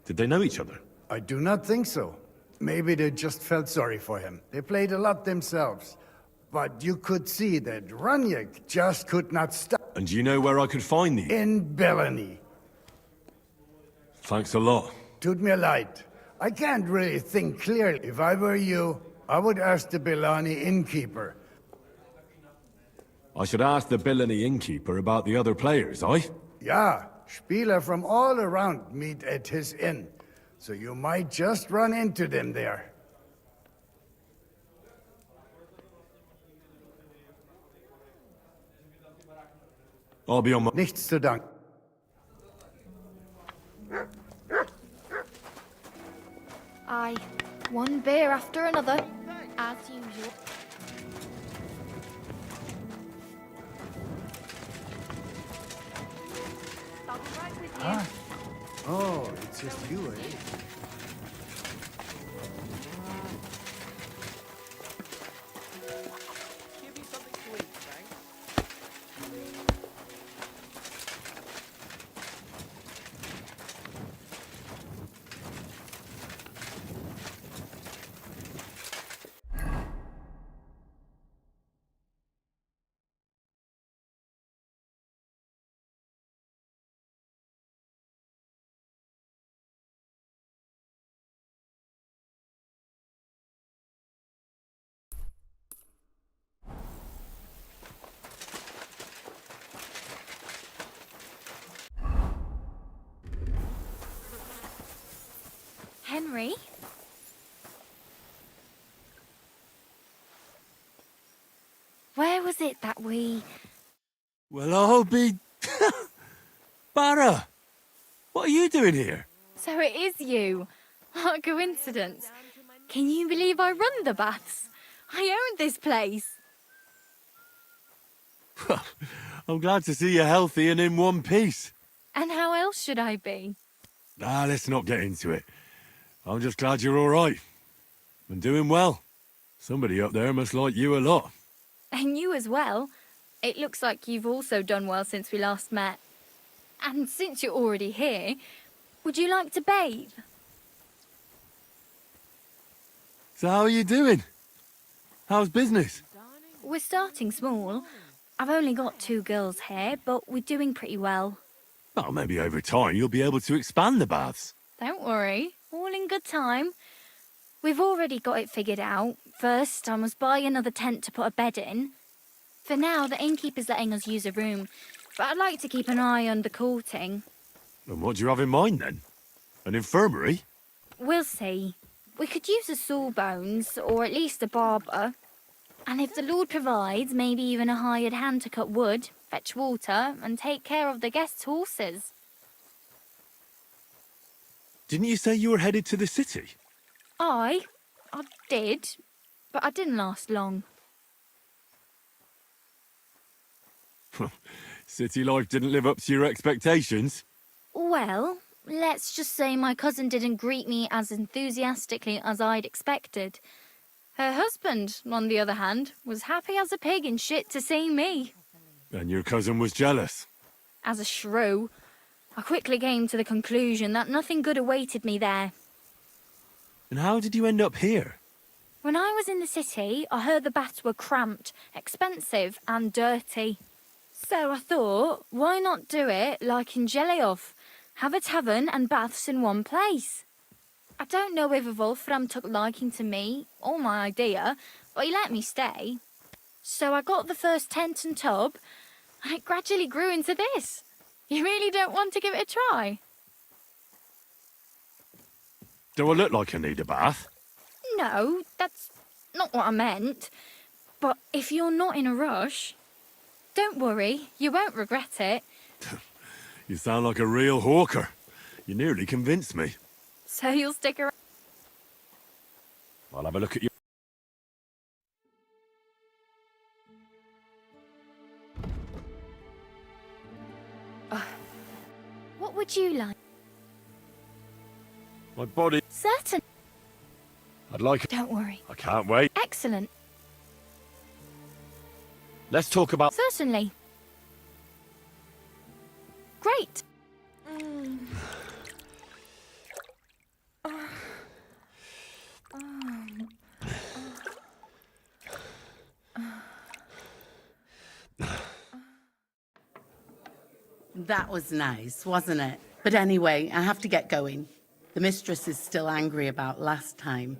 Did they know each other? I do not think so. Maybe they just felt sorry for him. They played a lot themselves. But you could see that Raniek just could not stop. And do you know where I could find these? In Bellany. Thanks a lot. Tut mir leid. I can't really think clearly. If I were you, I would ask the Bellany innkeeper. I should ask the Bellany innkeeper about the other players, aye? Ja, Spieler from all around meet at his inn. So you might just run into them there. I'll be on my... Nichts zu danken. One beer after another, as usual. Ah. Oh, it's just you, eh? Give me something to eat, thanks. Henry? Where was it that we... Well, I'll be... Barra! What are you doing here? So it is you. What a coincidence. Can you believe I run the baths? I own this place. I'm glad to see you healthy and in one piece. And how else should I be? Let's not get into it. I'm just glad you're all right. And doing well. Somebody up there must like you a lot. And you as well. It looks like you've also done well since we last met. And since you're already here, would you like to bathe? So how are you doing? How's business? We're starting small. I've only got 2 girls here, but we're doing pretty well. Oh, maybe over time you'll be able to expand the baths. Don't worry, all in good time. We've already got it figured out. First, I must buy another tent to put a bed in. For now, the innkeeper's letting us use a room, but I'd like to keep an eye on the courting. And what do you have in mind then? An infirmary? We'll see. We could use a sawbones, or at least a barber. And if the Lord provides, maybe even a hired hand to cut wood, fetch water, and take care of the guests' horses. Didn't you say you were headed to the city? I did, but I didn't last long. City life didn't live up to your expectations? Well, let's just say my cousin didn't greet me as enthusiastically as I'd expected. Her husband, on the other hand, was happy as a pig in shit to see me. And your cousin was jealous? As a shrew, I quickly came to the conclusion that nothing good awaited me there. And how did you end up here? When I was in the city, I heard the baths were cramped, expensive and dirty. So I thought, why not do it like in Jellyov? Have a tavern and baths in one place. I don't know whether Wolfram took liking to me or my idea, but he let me stay. So I got the first tent and tub, and it gradually grew into this. You really don't want to give it a try? Do I look like I need a bath? No, that's not what I meant. But if you're not in a rush, don't worry, you won't regret it. You sound like a real hawker. You nearly convinced me. So you'll stick around? I'll have a look at you. What would you like? My body. Certain. I'd like it. Don't worry. I can't wait. Excellent. Let's talk about... Certainly. Great. That was nice, wasn't it? But anyway, I have to get going. The mistress is still angry about last time.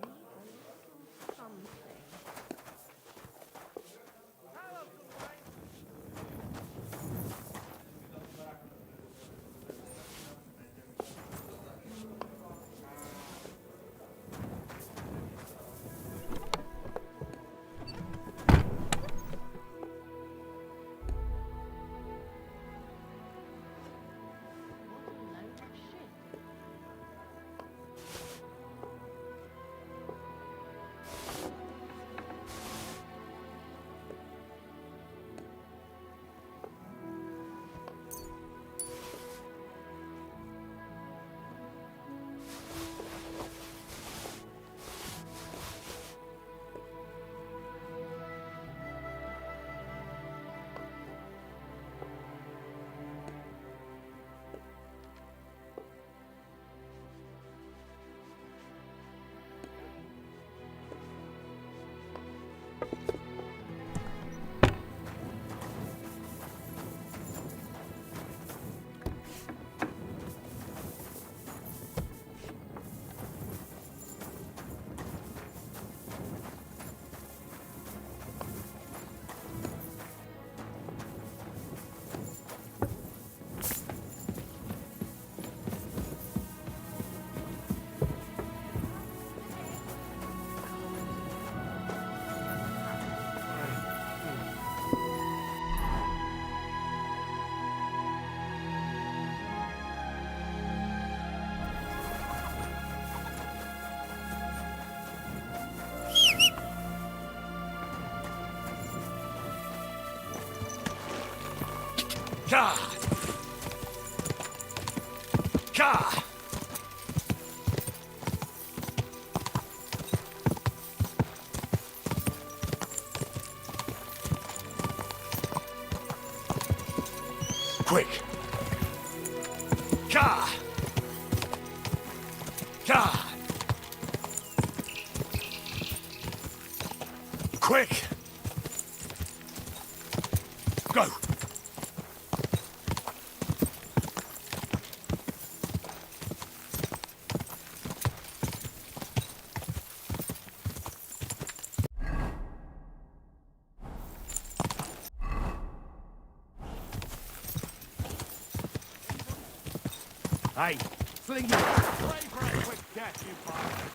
God! God! Quick! God! God! Quick! Go! Hey, sling you. Pray for a quick death, you bastard.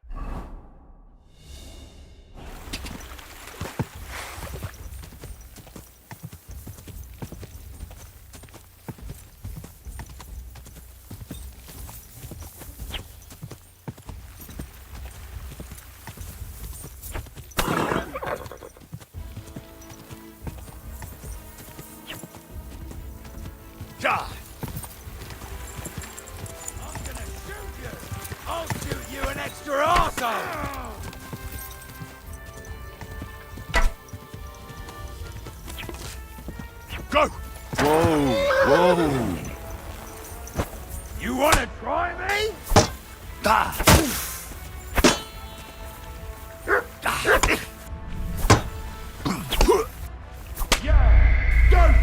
God! I'll shoot you an extra arsehole! Go! Whoa! Whoa! You wanna try me? Yeah! Go!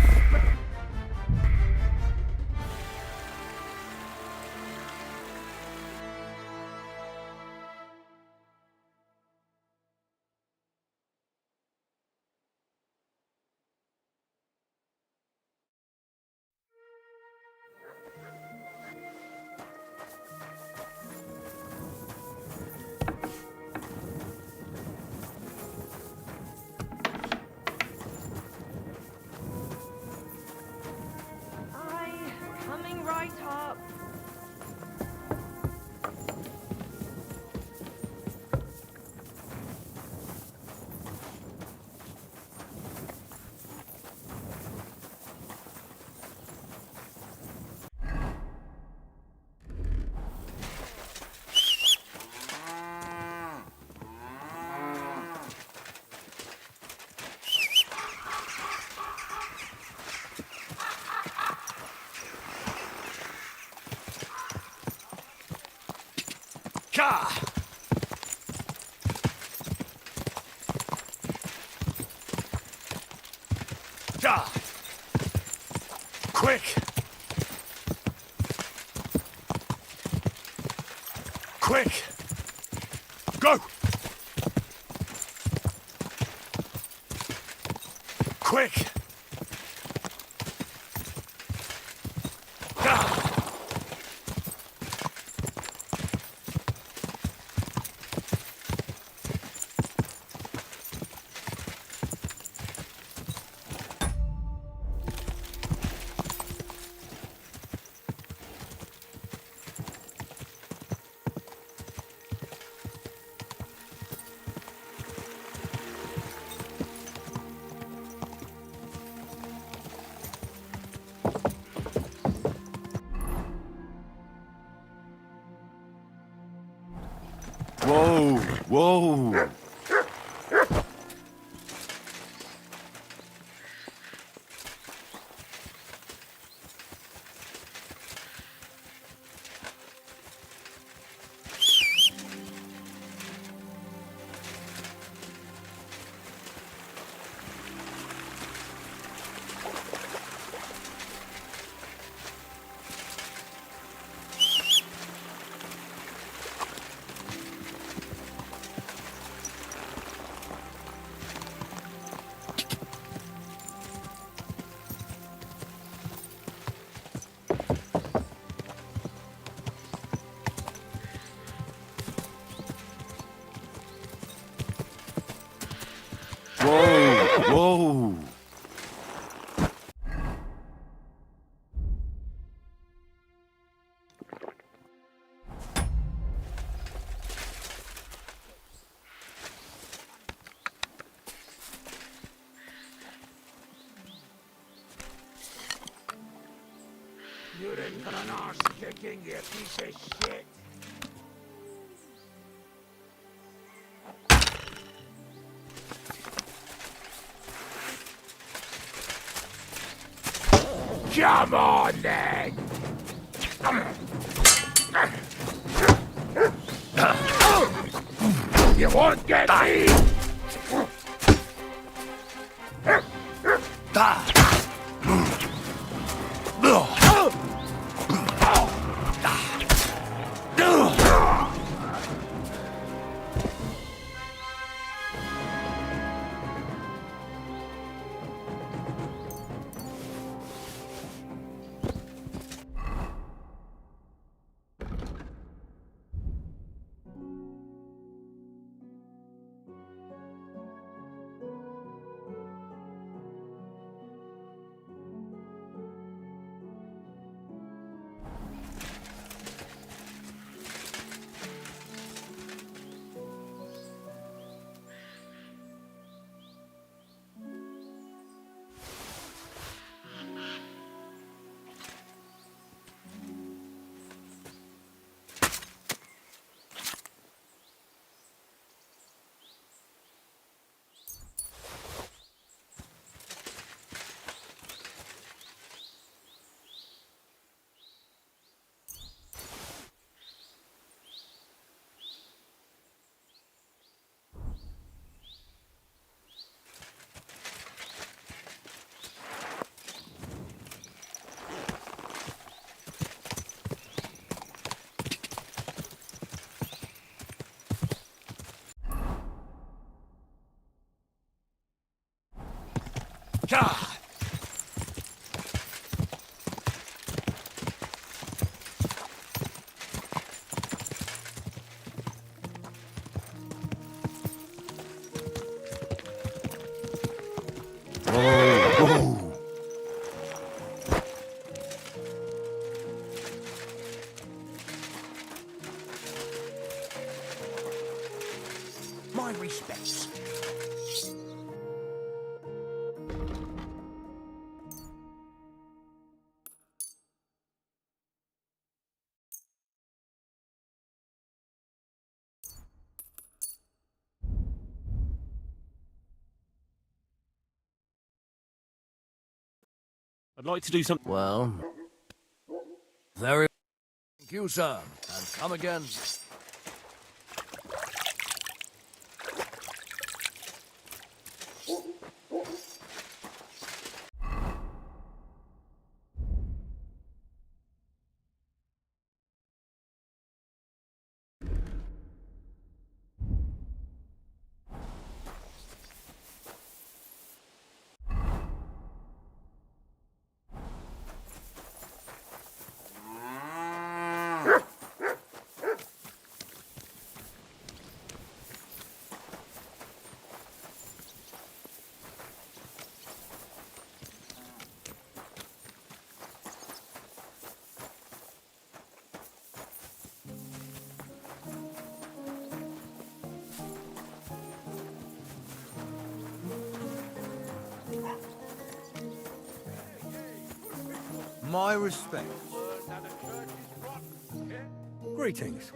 Coming right up. God! God! Quick! Quick! Go! Quick! God! Whoa! Whoa! You're in for an arse kicking, you piece of shit. Come on, then! You won't get me! My respects. I'd like to do something. Well, very thank you, sir, and come again. My respect. Greetings.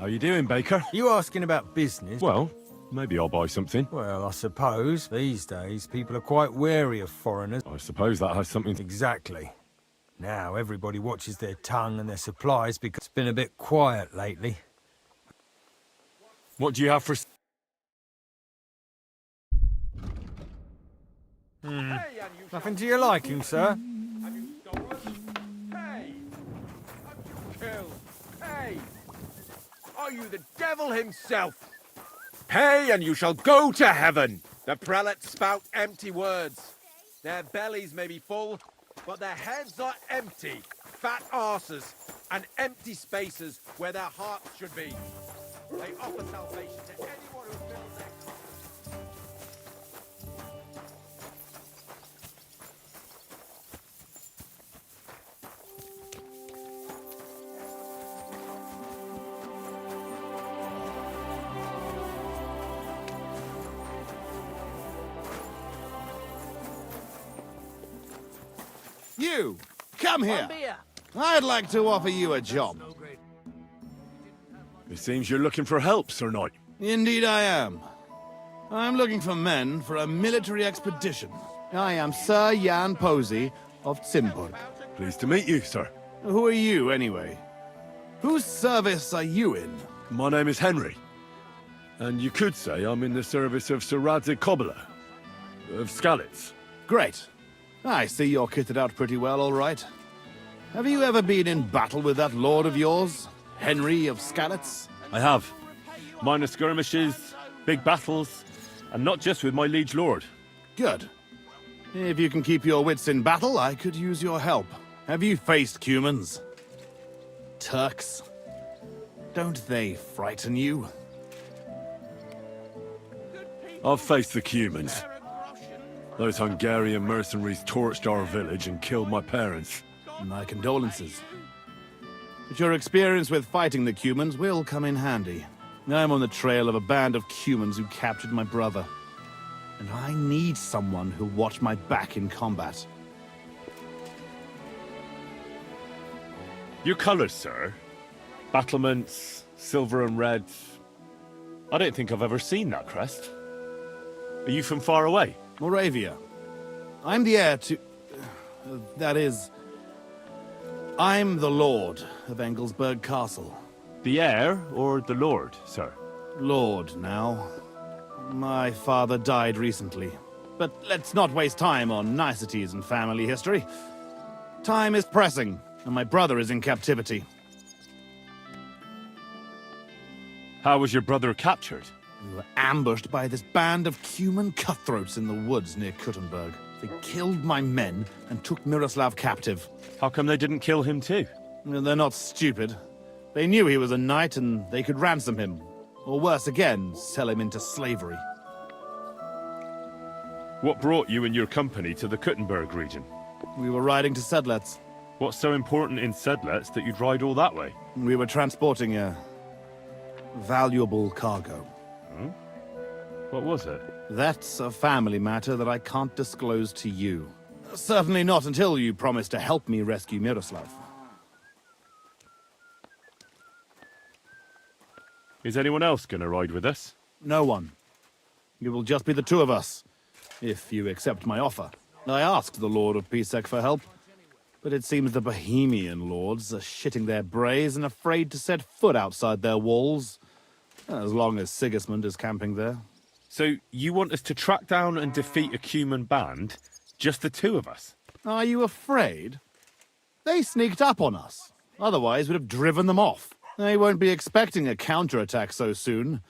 How you doing, Baker? You asking about business? Well, maybe I'll buy something. Well, I suppose these days people are quite wary of foreigners. I suppose that has something. Exactly. Now everybody watches their tongue and their supplies because it's been a bit quiet lately. What do you have for... Nothing to your liking, sir? Hey! Are you the devil himself? Pay and you shall go to heaven! The prelates spout empty words. Their bellies may be full, but their heads are empty. Fat arses and empty spaces where their hearts should be. They offer salvation to anyone who fills their cup. You! Come here. I'd like to offer you a job. It seems you're looking for help, Sir Knight. Indeed I am. I'm looking for men for a military expedition. I am Sir Jan Posey of Zimburg. Pleased to meet you, sir. Who are you, anyway? Whose service are you in? My name is Henry. And you could say I'm in the service of Sir Radzig Kobyla, of Skalitz. Great. I see you're kitted out pretty well, all right. Have you ever been in battle with that lord of yours, Henry of Skalitz? I have. Minor skirmishes, big battles, and not just with my liege lord. Good. If you can keep your wits in battle, I could use your help. Have you faced Cumans? Turks? Don't they frighten you? I've faced the Cumans. Those Hungarian mercenaries torched our village and killed my parents. My condolences. But your experience with fighting the Cumans will come in handy. I'm on the trail of a band of Cumans who captured my brother. And I need someone who'll watch my back in combat. Your colours, sir. Battlements, silver and red. I don't think I've ever seen that crest. Are you from far away? Moravia. I'm the heir to... that is... I'm the Lord of Engelsberg Castle. The heir or the lord, sir? Lord, now. My father died recently. But let's not waste time on niceties and family history. Time is pressing, and my brother is in captivity. How was your brother captured? We were ambushed by this band of Cuman cutthroats in the woods near Kuttenberg. They killed my men and took Miroslav captive. How come they didn't kill him too? They're not stupid. They knew he was a knight and they could ransom him. Or worse again, sell him into slavery. What brought you and your company to the Kuttenberg region? We were riding to Sedlets. What's so important in Sedlets that you'd ride all that way? We were transporting a valuable cargo. Hmm? What was it? That's a family matter that I can't disclose to you. Certainly not until you promise to help me rescue Miroslav. Is anyone else going to ride with us? No one. It will just be the two of us, if you accept my offer. I asked the Lord of Pisek for help, but it seems the Bohemian lords are shitting their brays and afraid to set foot outside their walls, as long as Sigismund is camping there. So you want us to track down and defeat a Cuman band, just the two of us? Are you afraid? They sneaked up on us. Otherwise, we'd have driven them off. They won't be expecting a counterattack so soon,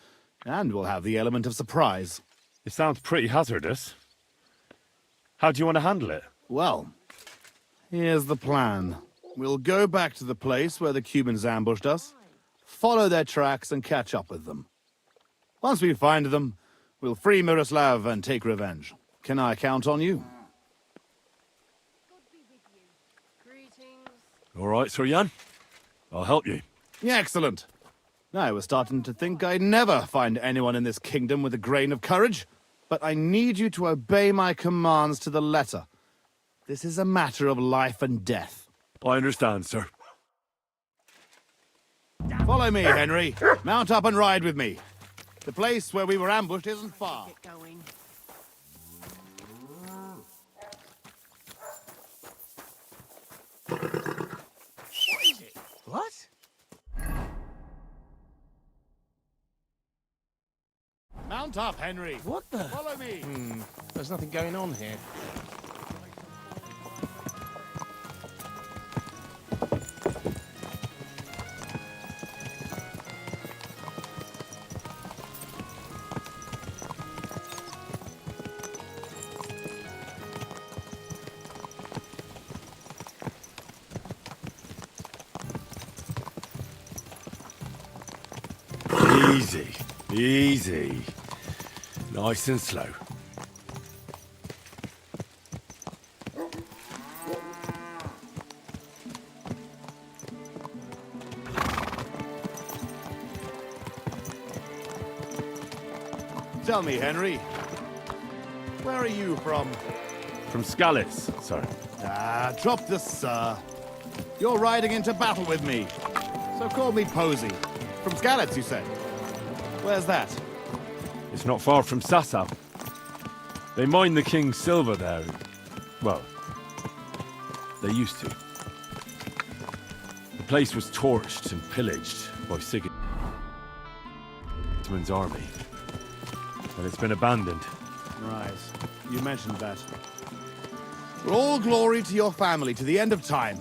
and we'll have the element of surprise. It sounds pretty hazardous. How do you want to handle it? Well, here's the plan. We'll go back to the place where the Cumans ambushed us, follow their tracks and catch up with them. Once we find them, we'll free Miroslav and take revenge. Can I count on you? All right, Sir Jan. I'll help you. Excellent. I was starting to think I'd never find anyone in this kingdom with a grain of courage, but I need you to obey my commands to the letter. This is a matter of life and death. I understand, sir. Follow me, Henry. Mount up and ride with me. The place where we were ambushed isn't far. What? Mount up, Henry. What the? Follow me. There's nothing going on here. Easy. Easy. Nice and slow. Tell me, Henry, where are you from? From Scallis, sir. Ah, drop the sir. You're riding into battle with me. So call me Posey. From Scallis, you say? Where's that? It's not far from Sasau. They mine the king's silver there. Well, they used to. The place was torched and pillaged by Sigismund's army. And it's been abandoned. Right. You mentioned that. All glory to your family to the end of time.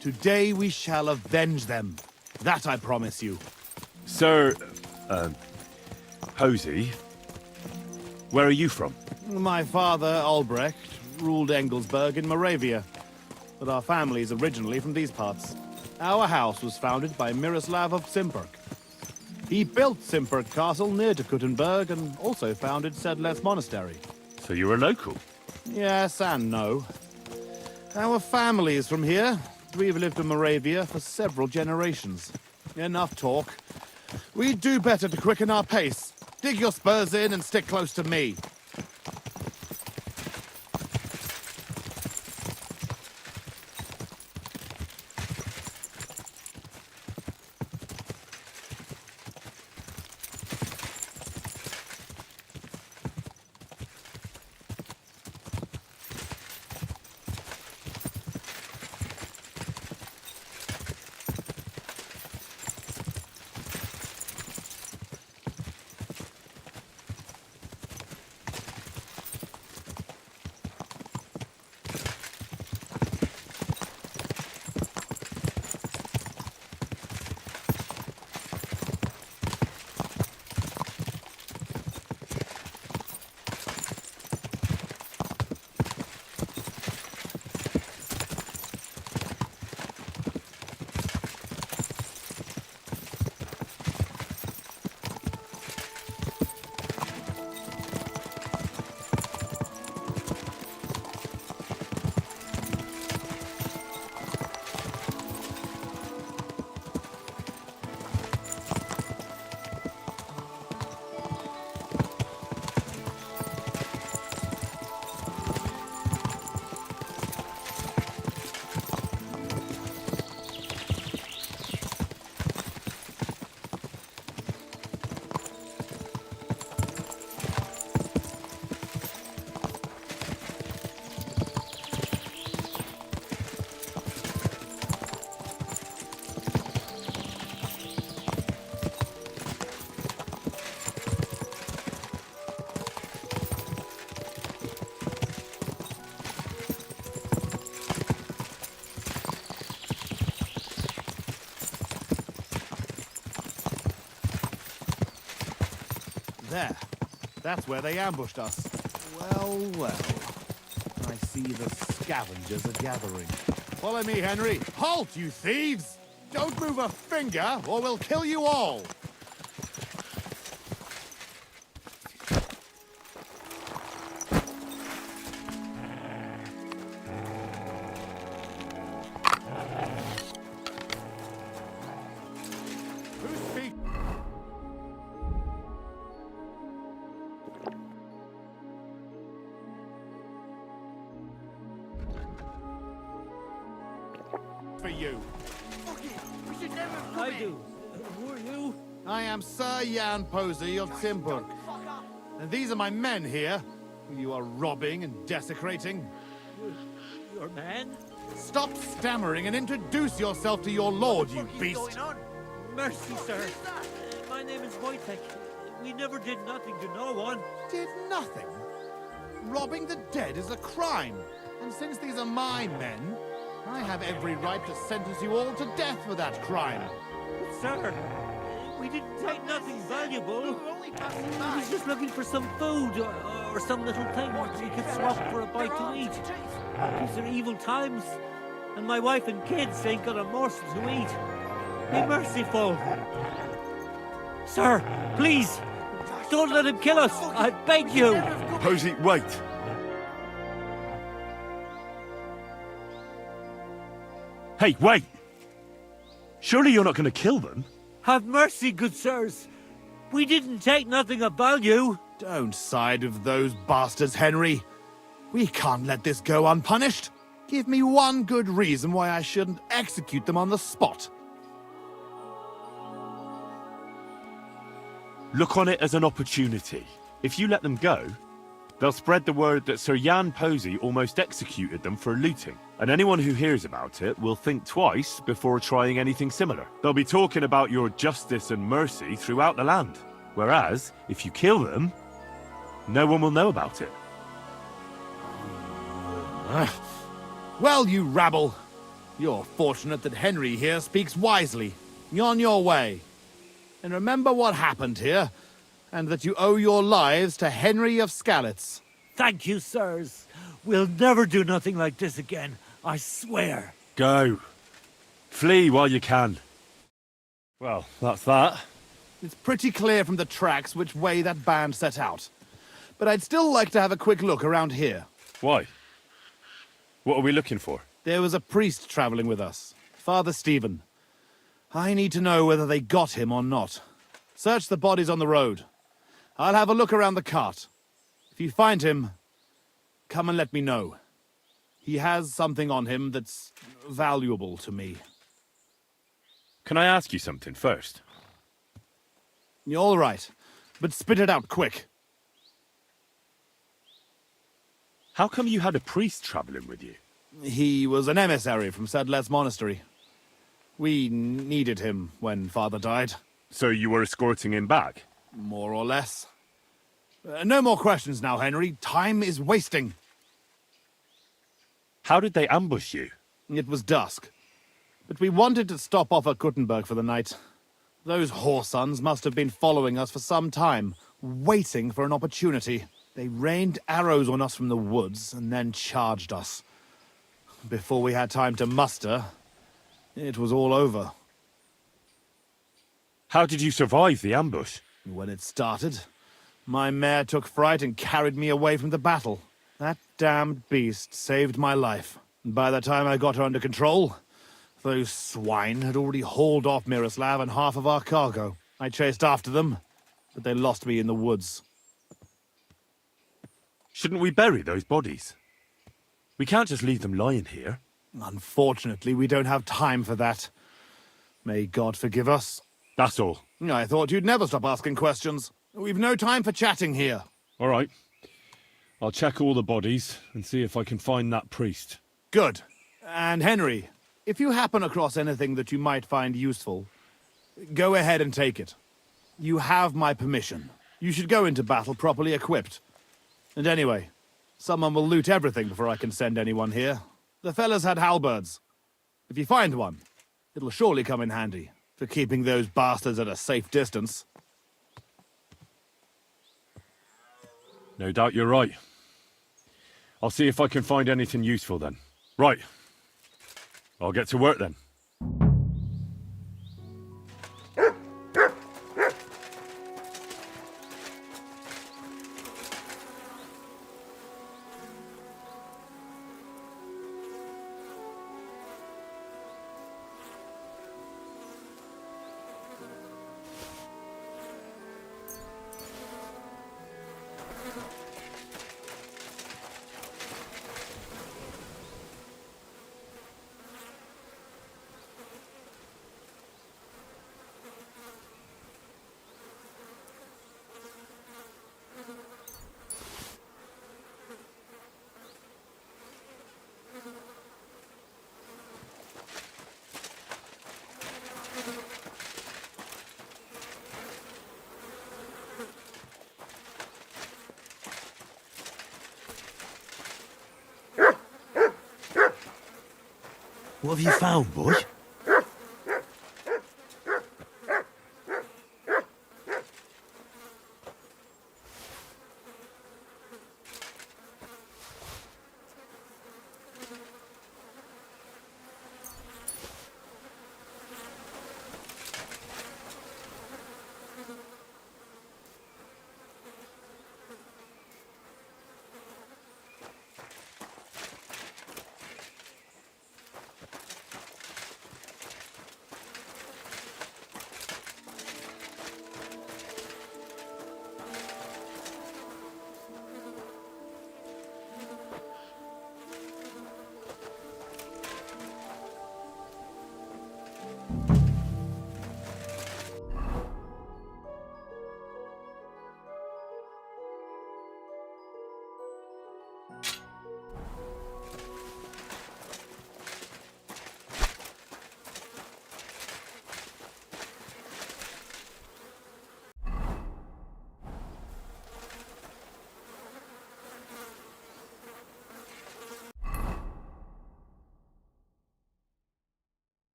Today we shall avenge them. That I promise you. Sir, Posey, where are you from? My father, Albrecht, ruled Engelsberg in Moravia. But our family is originally from these parts. Our house was founded by Miroslav of Simperk. He built Simperk Castle near to Kuttenberg and also founded Sedles Monastery. So you're a local? Yes and no. Our family is from here. We've lived in Moravia for several generations. Enough talk. We'd do better to quicken our pace. Dig your spurs in and stick close to me. There. That's where they ambushed us. Well, well. I see the scavengers are gathering. Follow me, Henry. Halt, you thieves! Don't move a finger, or we'll kill you all! For you. We should never I do. Who are you? I am Sir Jan Posey of Simburg. And these are my men here, who you are robbing and desecrating. Your man? Stop stammering and introduce yourself to your lord, you beast! Mercy, sir. My name is Wojtek. We never did nothing to no one. Did nothing? Robbing the dead is a crime. And since these are my men, I have every right to sentence you all to death for that crime. But, sir, we didn't take nothing valuable. We was just looking for some food or some little thing we could swap for a bite to eat. These are evil times, and my wife and kids ain't got a morsel to eat. Be merciful. Sir, please, don't let him kill us. I beg you. Posey, wait. Hey, wait! Surely you're not going to kill them? Have mercy, good sirs. We didn't take nothing of value. Don't side with those bastards, Henry. We can't let this go unpunished. Give me one good reason why I shouldn't execute them on the spot. Look on it as an opportunity. If you let them go, they'll spread the word that Sir Jan Posey almost executed them for looting. And anyone who hears about it will think twice before trying anything similar. They'll be talking about your justice and mercy throughout the land. Whereas, if you kill them, no one will know about it. Well, you rabble. You're fortunate that Henry here speaks wisely. You're on your way. And remember what happened here, and that you owe your lives to Henry of Skalitz. Thank you, sirs. We'll never do nothing like this again, I swear. Go. Flee while you can. Well, that's that. It's pretty clear from the tracks which way that band set out. But I'd still like to have a quick look around here. Why? What are we looking for? There was a priest traveling with us, Father Stephen. I need to know whether they got him or not. Search the bodies on the road. I'll have a look around the cart. If you find him, come and let me know. He has something on him that's valuable to me. Can I ask you something first? You're all right, but spit it out quick. How come you had a priest traveling with you? He was an emissary from Sedlet's monastery. We needed him when Father died. So you were escorting him back? More or less. No more questions now, Henry. Time is wasting. How did they ambush you? It was dusk. But we wanted to stop off at Kuttenberg for the night. Those whoresons must have been following us for some time, waiting for an opportunity. They rained arrows on us from the woods and then charged us. Before we had time to muster, it was all over. How did you survive the ambush? When it started, my mare took fright and carried me away from the battle. That damned beast saved my life. And by the time I got her under control, those swine had already hauled off Miroslav and half of our cargo. I chased after them, but they lost me in the woods. Shouldn't we bury those bodies? We can't just leave them lying here. Unfortunately, we don't have time for that. May God forgive us. That's all. I thought you'd never stop asking questions. We've no time for chatting here. All right. I'll check all the bodies and see if I can find that priest. Good. And Henry, if you happen across anything that you might find useful, go ahead and take it. You have my permission. You should go into battle properly equipped. And anyway, someone will loot everything before I can send anyone here. The fellas had halberds. If you find one, it'll surely come in handy for keeping those bastards at a safe distance. No doubt you're right. I'll see if I can find anything useful then. Right. I'll get to work then. What have you found, boy?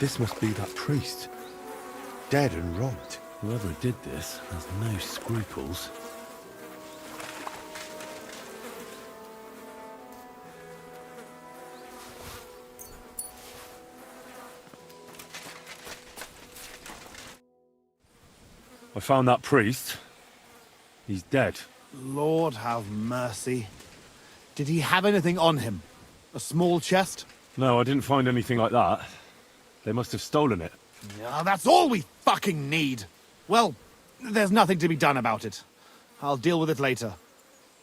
This must be that priest. Dead and robbed. Whoever did this has no scruples. I found that priest. He's dead. Lord have mercy. Did he have anything on him? A small chest? No, I didn't find anything like that. They must have stolen it. Yeah, that's all we fucking need. Well, there's nothing to be done about it. I'll deal with it later.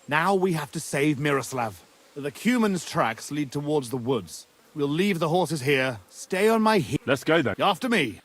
Now we have to save Miroslav. The Cuman's tracks lead towards the woods. We'll leave the horses here, stay on my heels. Let's go then. After me.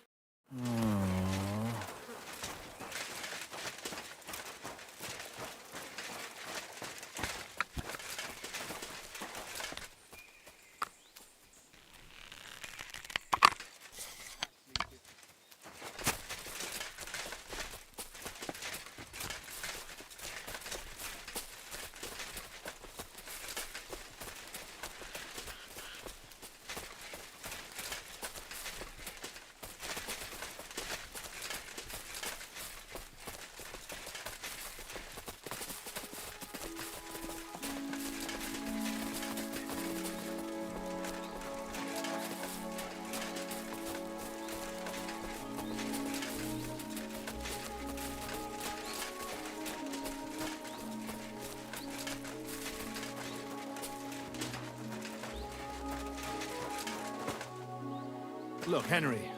Look, Henry.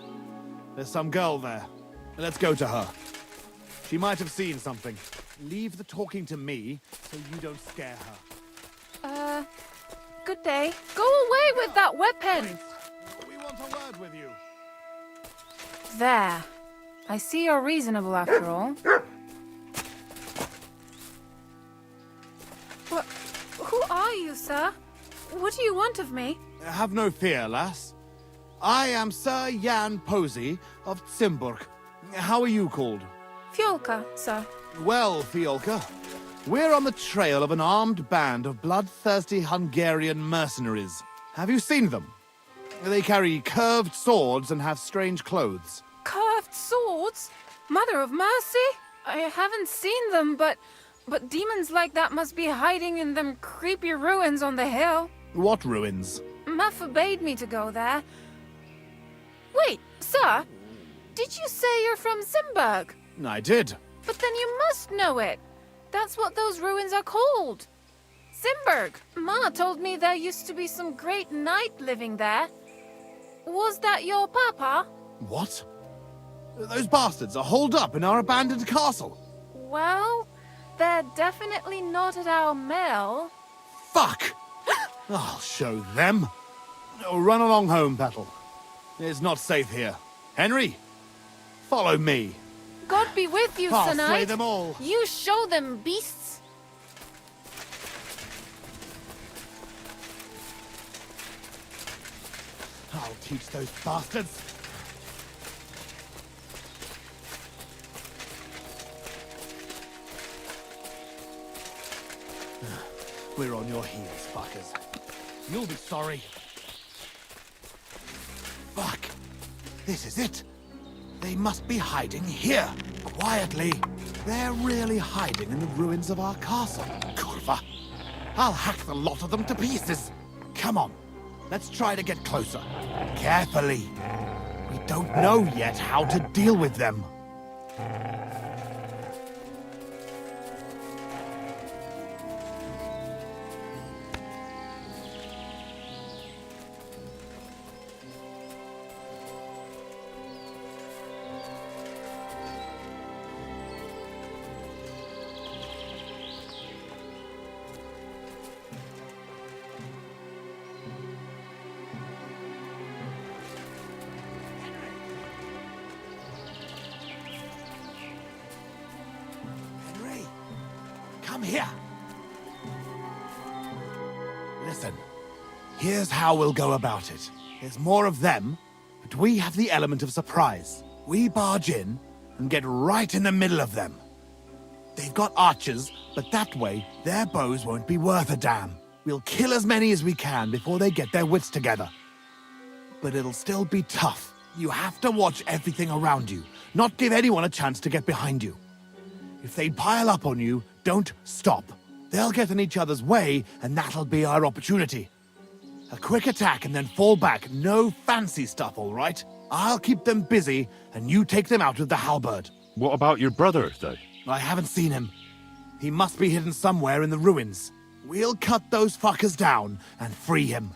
There's some girl there. Let's go to her. She might have seen something. Leave the talking to me so you don't scare her. Good day. Go away with that weapon! We want a word with you. There. I see you're reasonable after all. Who are you, sir? What do you want of me? Have no fear, lass. I am Sir Jan Posey of Zimburg. How are you called? Fiolka, sir. Well, Fiolka, we're on the trail of an armed band of bloodthirsty Hungarian mercenaries. Have you seen them? They carry curved swords and have strange clothes. Curved swords? Mother of mercy? I haven't seen them, but demons like that must be hiding in them creepy ruins on the hill. What ruins? Ma forbade me to go there. Wait, sir, did you say you're from Zimburg? I did. But then you must know it. That's what those ruins are called. Zimburg. Ma told me there used to be some great knight living there. Was that your papa? What? Those bastards are holed up in our abandoned castle. Well, they're definitely not at our mill. Fuck! I'll show them. Oh, run along home, Petal. It's not safe here. Henry, follow me. God be with you, I'll Sir Knight. slay them all. You show them, beasts. I'll teach those bastards. We're on your heels, fuckers. You'll be sorry. Fuck. This is it. They must be hiding here, quietly. They're really hiding in the ruins of our castle. Kurva. I'll hack the lot of them to pieces. Come on. Let's try to get closer. Carefully. We don't know yet how to deal with them. Come here. Listen, here's how we'll go about it. There's more of them, but we have the element of surprise. We barge in and get right in the middle of them. They've got archers, but that way, their bows won't be worth a damn. We'll kill as many as we can before they get their wits together. But it'll still be tough. You have to watch everything around you, not give anyone a chance to get behind you. If they pile up on you, don't stop. They'll get in each other's way, and that'll be our opportunity. A quick attack and then fall back. No fancy stuff, all right? I'll keep them busy, and you take them out with the halberd. What about your brother, though? I haven't seen him. He must be hidden somewhere in the ruins. We'll cut those fuckers down and free him.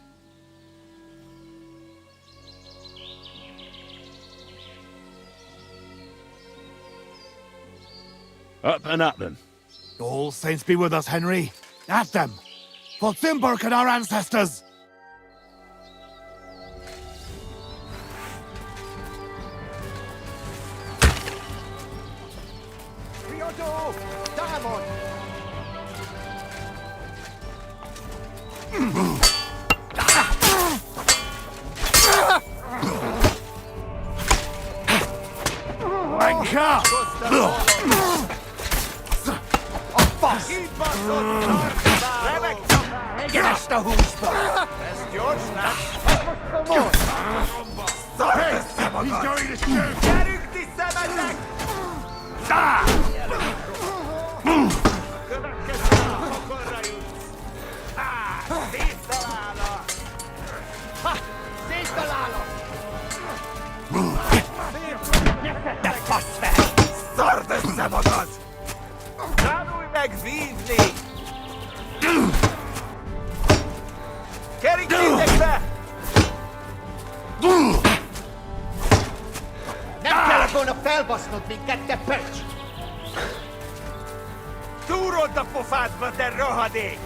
Up and at them. All saints be with us, Henry. At them. For Thimberk and our ancestors. Nem kellett volna felbasznod minket, te pöcs! Túrod a pofádba, te rohadék!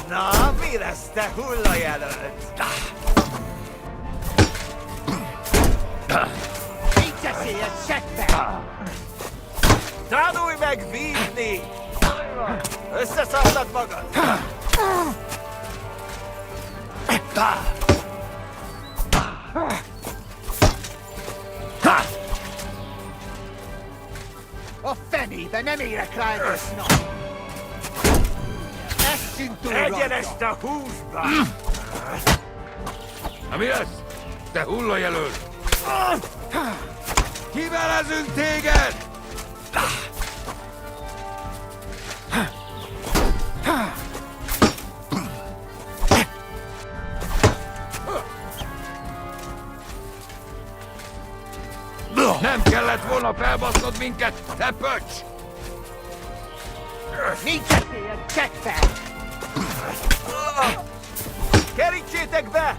Na, mi lesz, te hullajelölt? Nincs esélyed seggbe! Tanulj meg vívni! Összeszartad magad! A fenébe nem érek rá egész nap! Essünk túl rajta! Egyen ezt a húsba! Na mi lesz? Te hullajelölt! Kivelezünk téged! Nem kellett volna felbasznod minket, te pöcs! Nincs esélyed, csek fel! Kerítsétek be!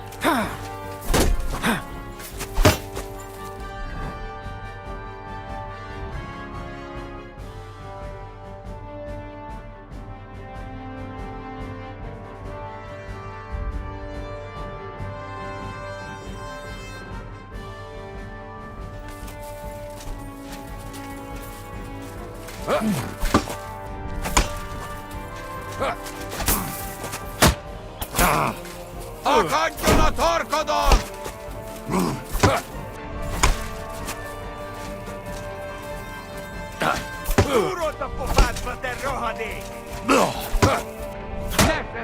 Akadjon a torkodon! Túrod a pofádba, te rohadék!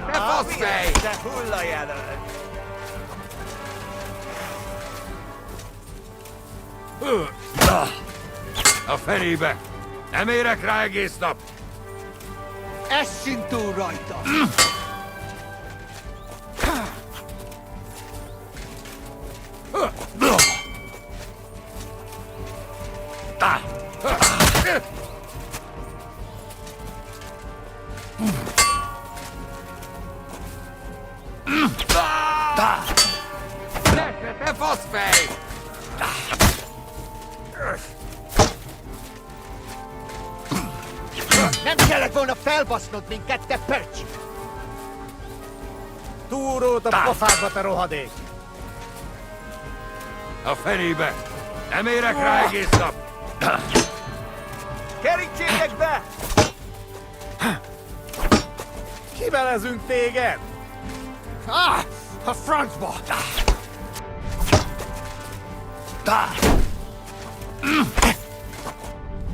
Te faszfej! Te hullajelölt! A fenébe! Nem érek rá egész nap! Essünk túl rajta! Te faszfej! Nem kellett volna felbasznod minket, te pöcs! Túród a pofádba, te rohadék! A fenébe! Nem érek rá egész nap! Kerítsétek be! Kivelezünk téged! A francba!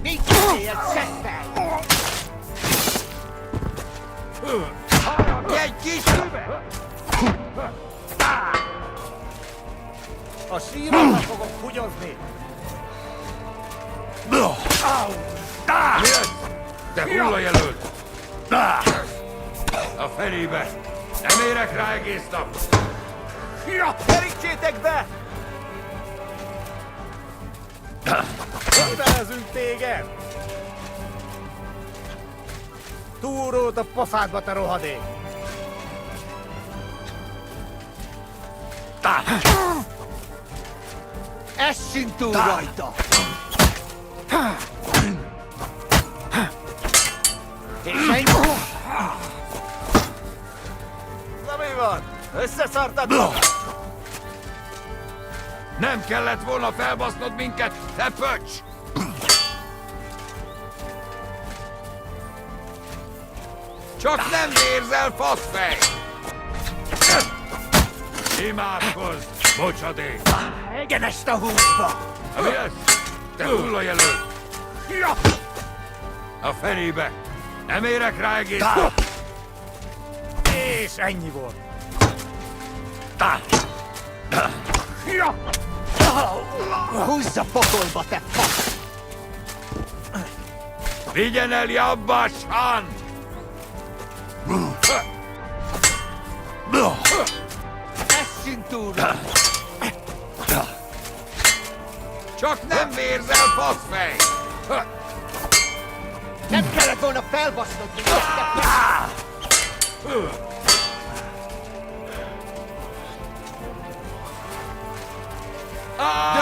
Nincs esélyed, seggfej! Egy kis füve! A síromra fogok hugyozni! Mi ez? Te hullajelölt! A felébe! Nem érek rá egész nap! Kerítsétek be! Kötelezünk téged! Túrót a pofádba, te rohadék! Essünk túl rajta! És ennyi! Na mi van? Összeszartad? Nem kellett volna felbasznod minket, te pöcs! Csak nem vérzel, faszfej! Imádkozz, bocsadék! Egyenest a húsba! Mi ez? Te hullajelölt! A felébe! Nem érek rá egész nap! És ennyi volt. Húzz a pokolba, te fasz! Vigyen el Jabbashan! Essünk túl! Csak nem vérzel, faszfej! Nem kellett volna felbasznod minket,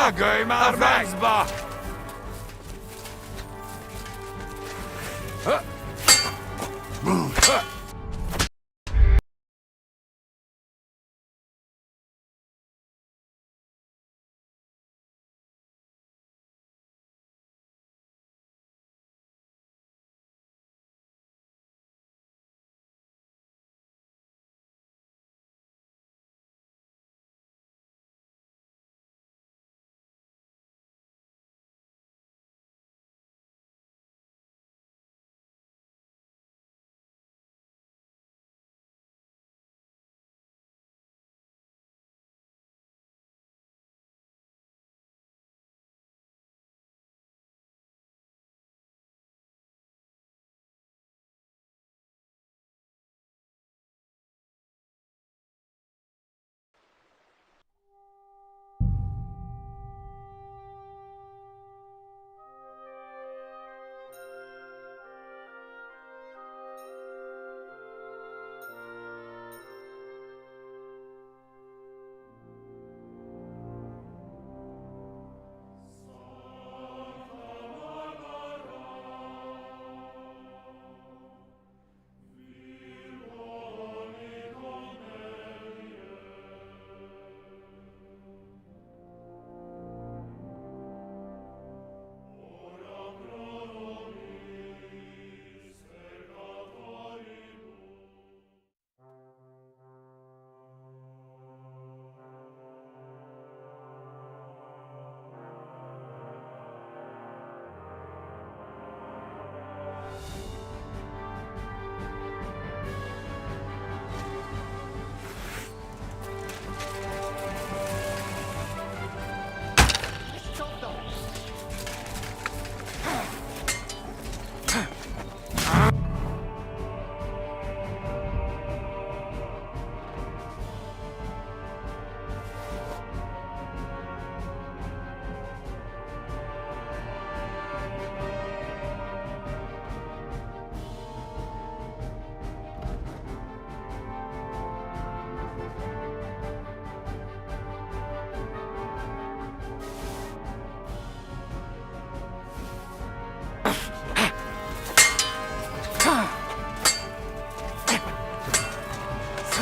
Dögölj már megba!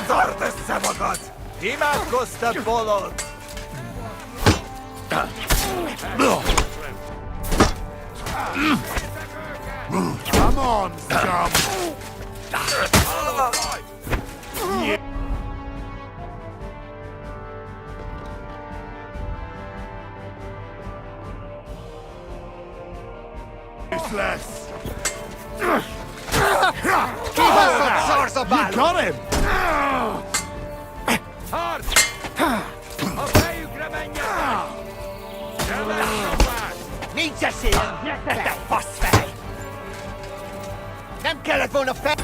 Tart össze magad! Imádkozz, te bolond! Come on, scum! Useless! Kibaszott szorzobáló! You got him! Harc! A fejükre menjetek! kellett volna fel...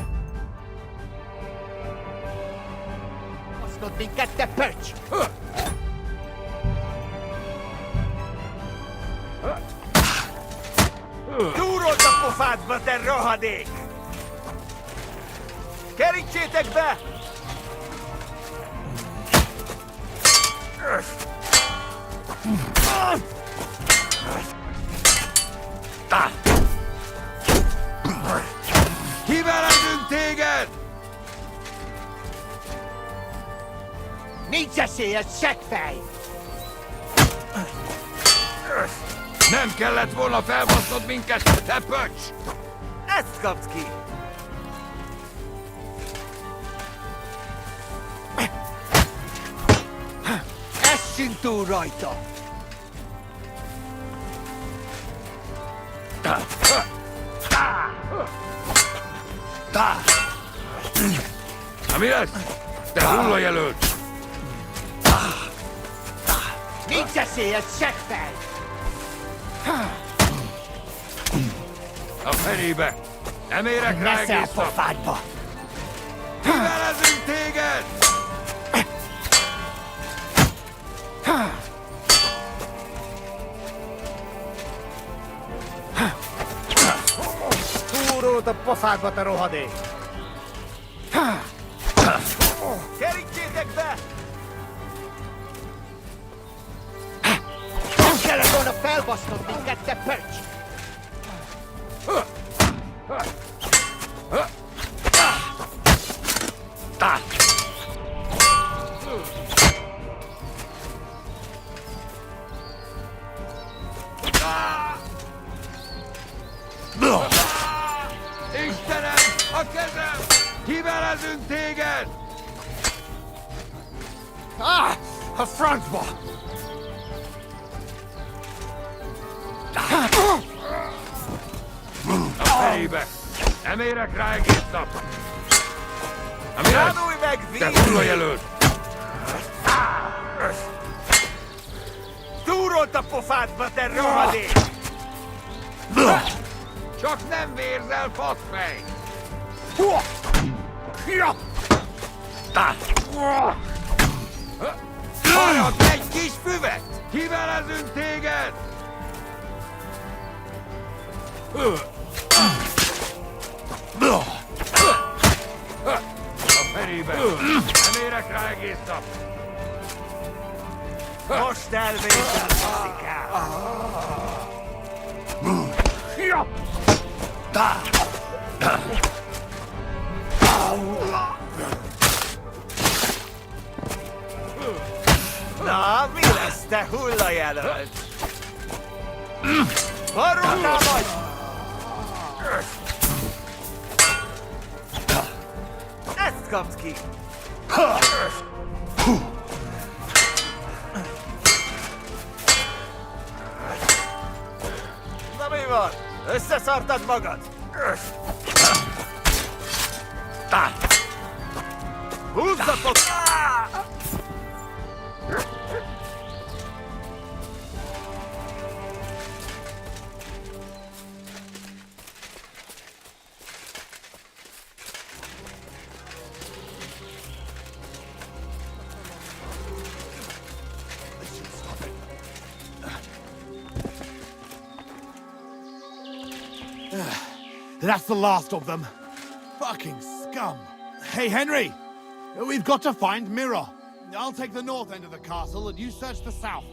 Basztod minket, te pöcs! Túrold a pofádba, te rohadék! Kerítsétek be! Kivelezünk téged! Nincs esélyed, seggfej! Nem kellett volna felbasznod minket, te pöcs! Ezt kapsz ki! Essünk túl rajta! Na mi lesz? Te hullajelölt! Nincs esélyed, seggfej! A fenébe! Nem érek rá Nesze a egész nap! pofádba! Kivelezünk téged! Túrold a pofádba, te rohadék! Kerítsétek be! Nem kellett volna felbasznod minket, te pöcs! Istenem! A kezem! Kivelezünk téged! A francba! A fejébe! Nem érek rá egész nap! Na mi lesz? Tanulj meg, Te víz! hullajelölt! Túrold a pofádba, te rohadék! Csak nem vérzel, faszfej! Harag egy kis füvet! Kivelezünk téged! A fenébe! Nem érek rá egész nap! Most elvétel, faszikám! Na, mi lesz, te hullajelölt? Marultál vagy? Ezt kapsz ki! Na mi van? Összeszartad magad? Húzzatok! That's the last of them. Fucking scum. Hey, Henry! We've got to find Mira. I'll take the north end of the castle and you search the south.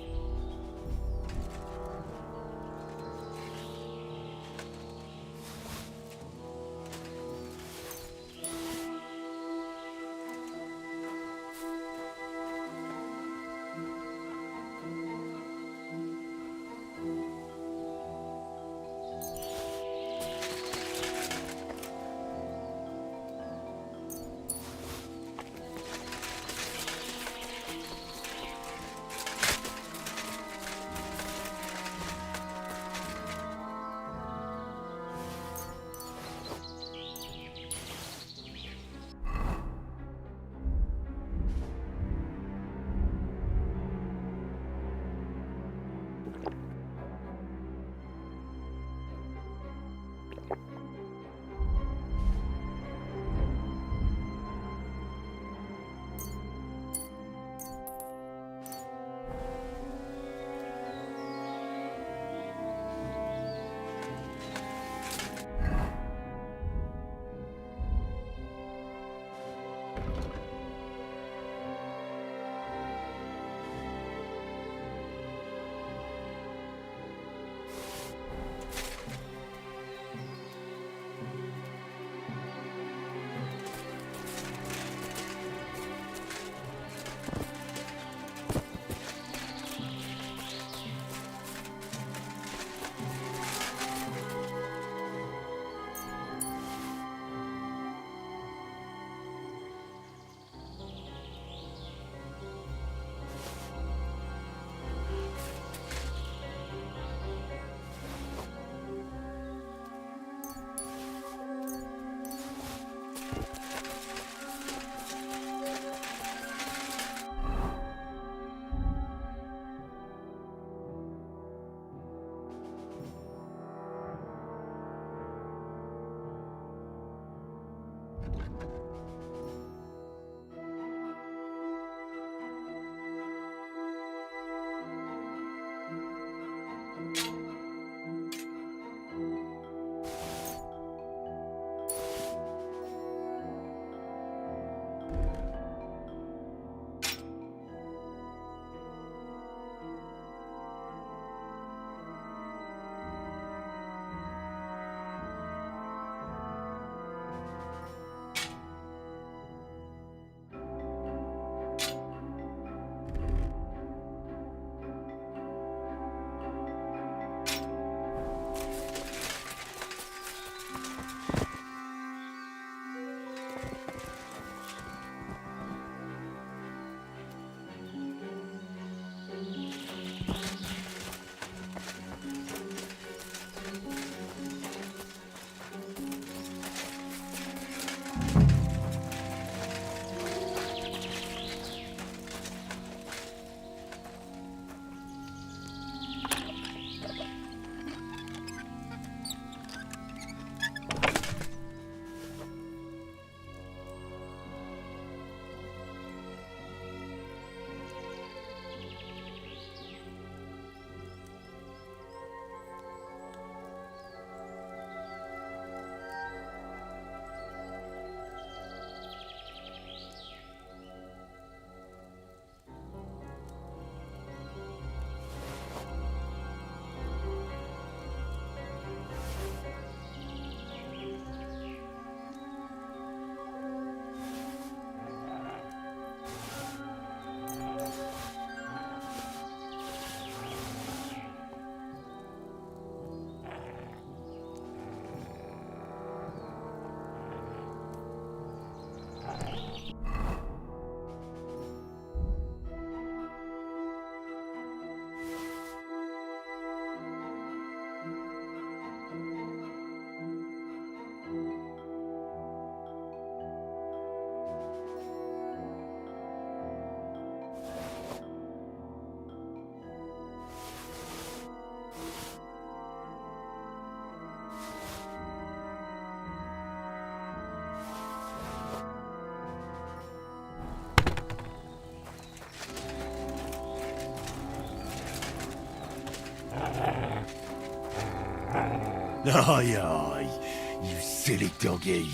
Aye, aye, you silly doggy.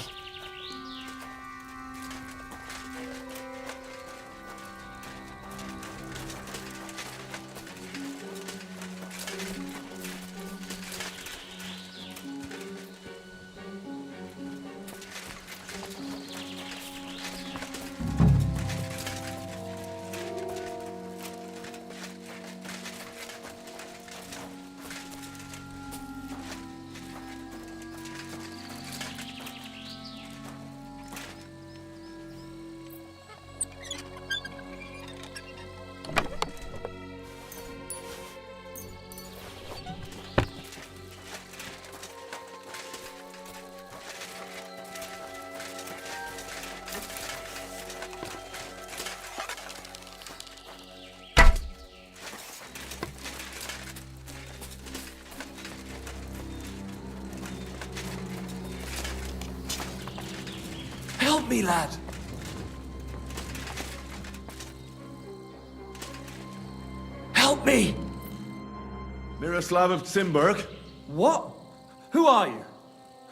Help me, lad. Help me! Miroslav of Simberg? What? Who are you?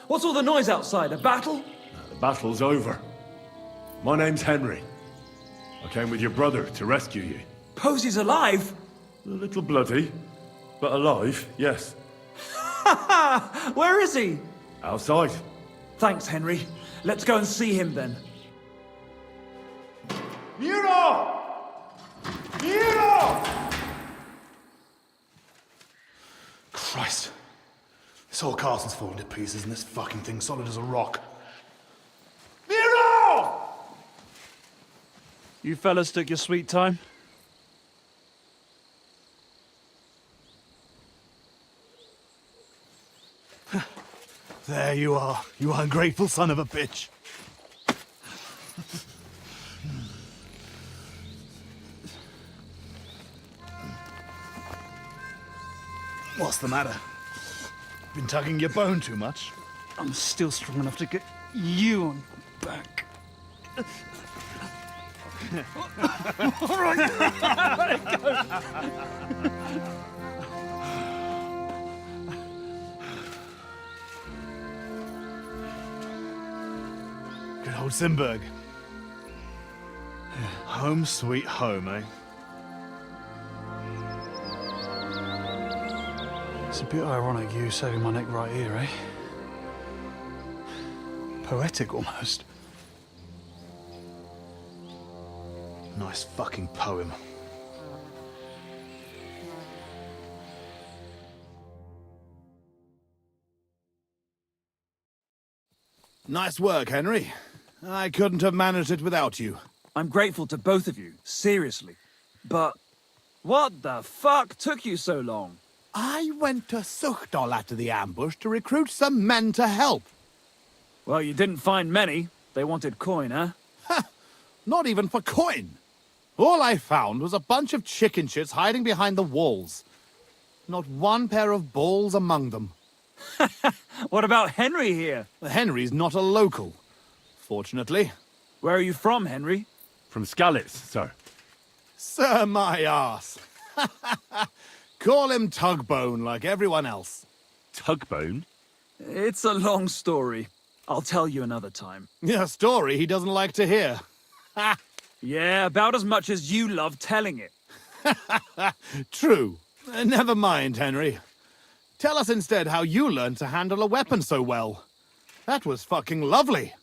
What's all the noise outside? A battle? The battle's over. My name's Henry. I came with your brother to rescue you. Posy's alive? A little bloody, but alive, yes. Where is he? Outside. Thanks, Henry. Let's go and see him then. Miro! Miro! Christ. This whole castle's falling to pieces and this fucking thing's solid as a rock. Miro! You fellas took your sweet time? There you are, you ungrateful son of a bitch. What's the matter? Been tugging your bone too much? I'm still strong enough to get you on back. All right. Let it go. Good old Simberg. Home sweet home, eh? It's a bit ironic you saving my neck right here, eh? Poetic almost. Nice fucking poem. Nice work, Henry. I couldn't have managed it without you. I'm grateful to both of you, seriously. But what the fuck took you so long? I went to Suchdol after the ambush to recruit some men to help. Well, you didn't find many. They wanted coin, huh? Not even for coin. All I found was a bunch of chicken shits hiding behind the walls. Not one pair of balls among them. What about Henry here? Henry's not a local, fortunately. Where are you from, Henry? From Skalitz, sir. Sir, my arse. Call him Tugbone like everyone else. Tugbone? It's a long story. I'll tell you another time. A story he doesn't like to hear. Yeah, about as much as you love telling it. True. Never mind, Henry. Tell us instead how you learned to handle a weapon so well. That was fucking lovely.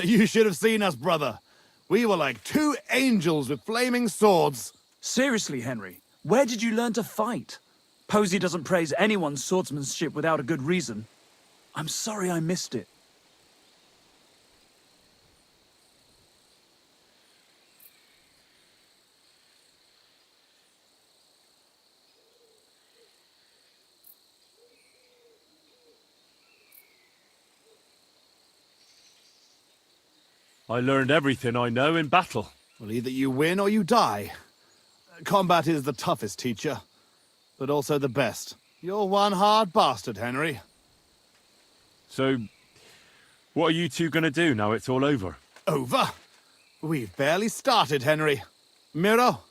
You should have seen us, brother. We were like two angels with flaming swords. Seriously, Henry, where did you learn to fight? Posy doesn't praise anyone's swordsmanship without a good reason. I'm sorry I missed it. I learned everything I know in battle. Well, either you win or you die. Combat is the toughest teacher, but also the best. You're one hard bastard, Henry. So, what are you two gonna do now it's all over? Over? We've barely started, Henry. Miro,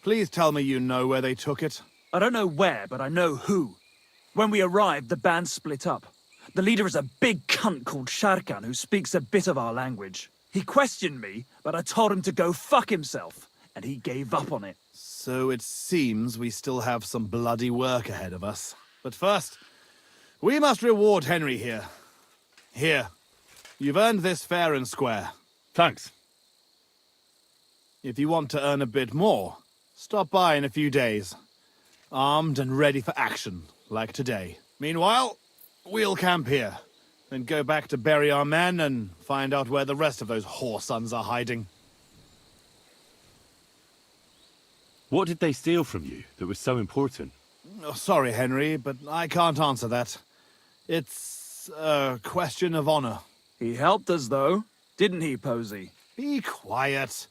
please tell me you know where they took it. I don't know where, but I know who. When we arrived, the band split up. The leader is a big cunt called Sharkan who speaks a bit of our language. He questioned me, but I told him to go fuck himself, and he gave up on it. So it seems we still have some bloody work ahead of us. But first, we must reward Henry here. Here. You've earned this fair and square. Thanks. If you want to earn a bit more, stop by in a few days. Armed and ready for action, like today. Meanwhile, we'll camp here. Then go back to bury our men and find out where the rest of those whoresons are hiding. What did they steal from you that was so important? Oh, sorry, Henry, but I can't answer that. It's a question of honor. He helped us, though, didn't he, Posey? Be quiet.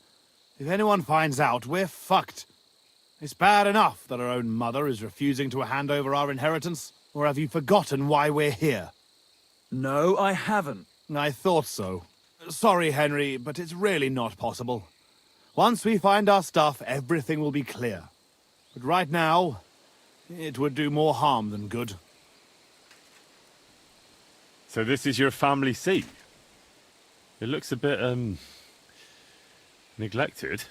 If anyone finds out, we're fucked. It's bad enough that our own mother is refusing to hand over our inheritance. Or have you forgotten why we're here? No, I haven't. I thought so. Sorry, Henry, but it's really not possible. Once we find our stuff, everything will be clear. But right now, it would do more harm than good. So this is your family seat? It looks a bit, neglected.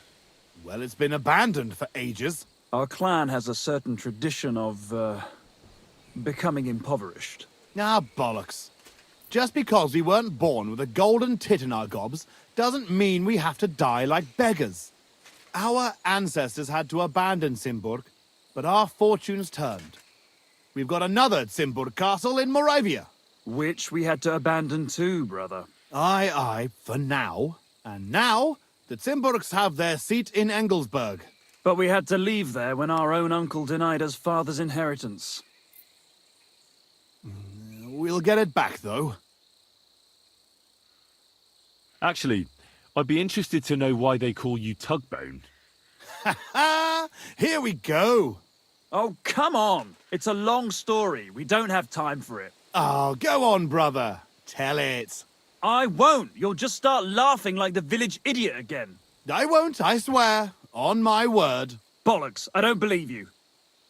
Well, it's been abandoned for ages. Our clan has a certain tradition of, becoming impoverished. Ah, bollocks. Just because we weren't born with a golden tit in our gobs doesn't mean we have to die like beggars. Our ancestors had to abandon Simburg, but our fortunes turned. We've got another Simburg castle in Moravia. Which we had to abandon too, brother. Aye, for now. And now, the Simburgs have their seat in Engelsberg. But we had to leave there when our own uncle denied us father's inheritance. We'll get it back, though. Actually, I'd be interested to know why they call you Tugbone. Ha! Here we go! Oh, come on! It's a long story. We don't have time for it. Oh, go on, brother. Tell it. I won't. You'll just start laughing like the village idiot again. I won't, I swear. On my word. Bollocks. I don't believe you.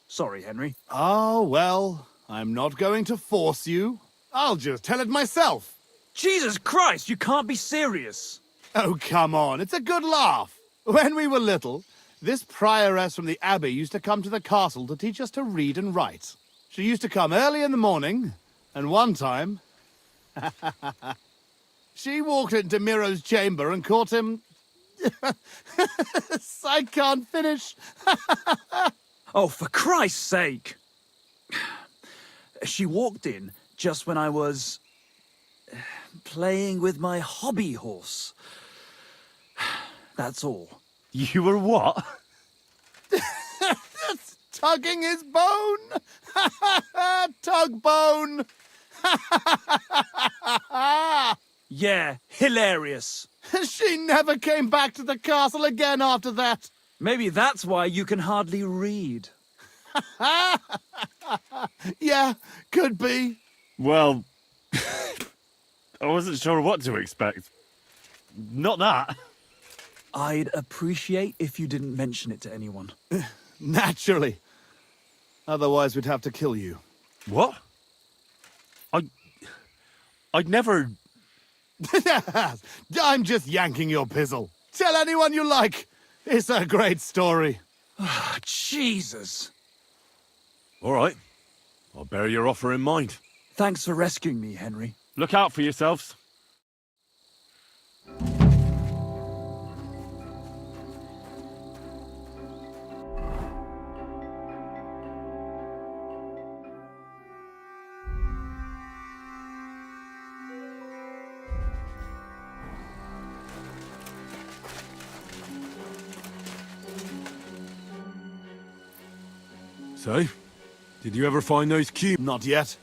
Sorry, Henry. Oh, well, I'm not going to force you. I'll just tell it myself. Jesus Christ, you can't be serious. Oh, come on. It's a good laugh. When we were little, this prioress from the abbey used to come to the castle to teach us to read and write. She used to come early in the morning, and one time... she walked into Miro's chamber and caught him... I can't finish. Oh, for Christ's sake. She walked in just when I was... playing with my hobby horse. That's all. You were what? That's tugging his bone. Tug bone. Yeah, hilarious. She never came back to the castle again after that. Maybe that's why you can hardly read. Yeah, could be. Well, I wasn't sure what to expect. Not that. I'd appreciate if you didn't mention it to anyone. Naturally. Otherwise, we'd have to kill you. What? I'd never... I'm just yanking your pizzle. Tell anyone you like. It's a great story. Jesus. All right. I'll bear your offer in mind. Thanks for rescuing me, Henry. Look out for yourselves. So, did you ever find those cubes? Not yet.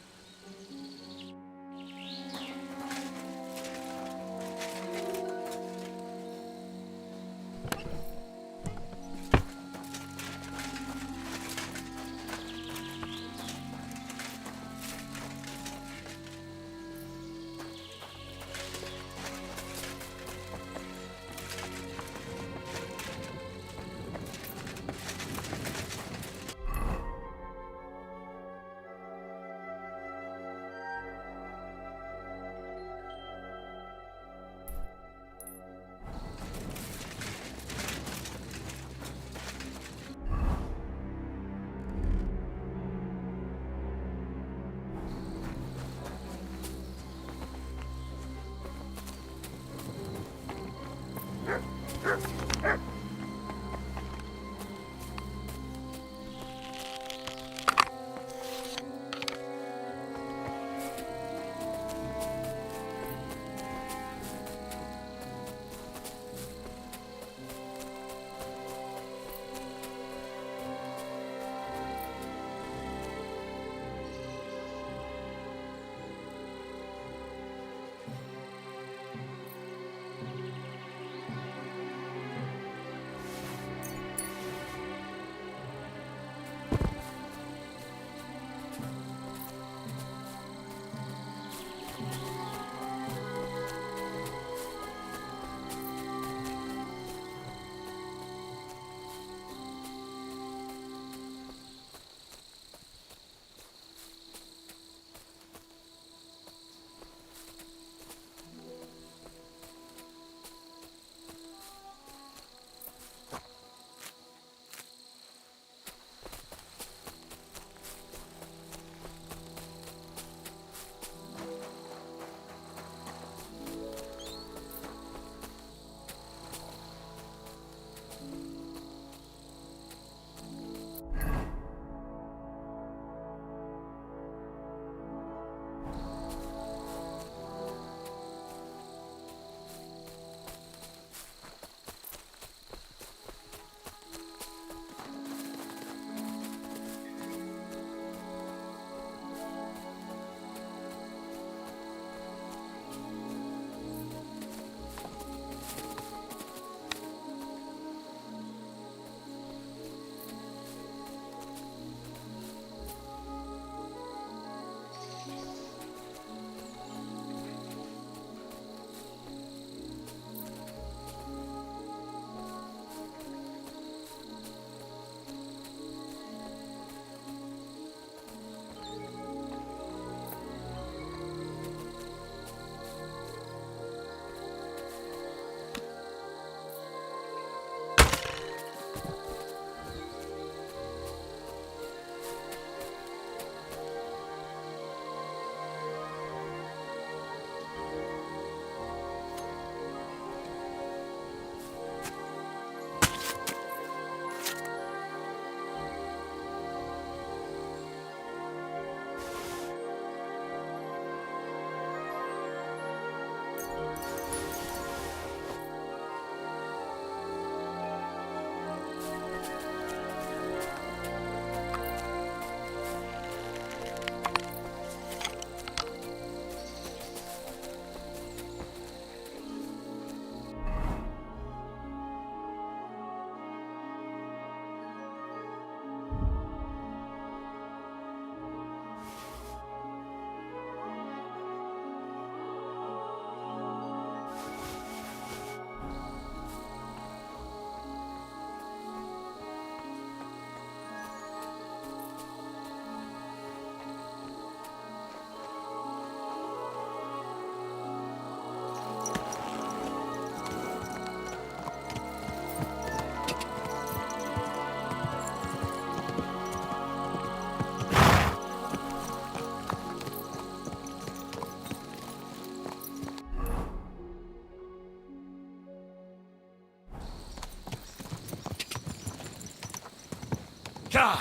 God!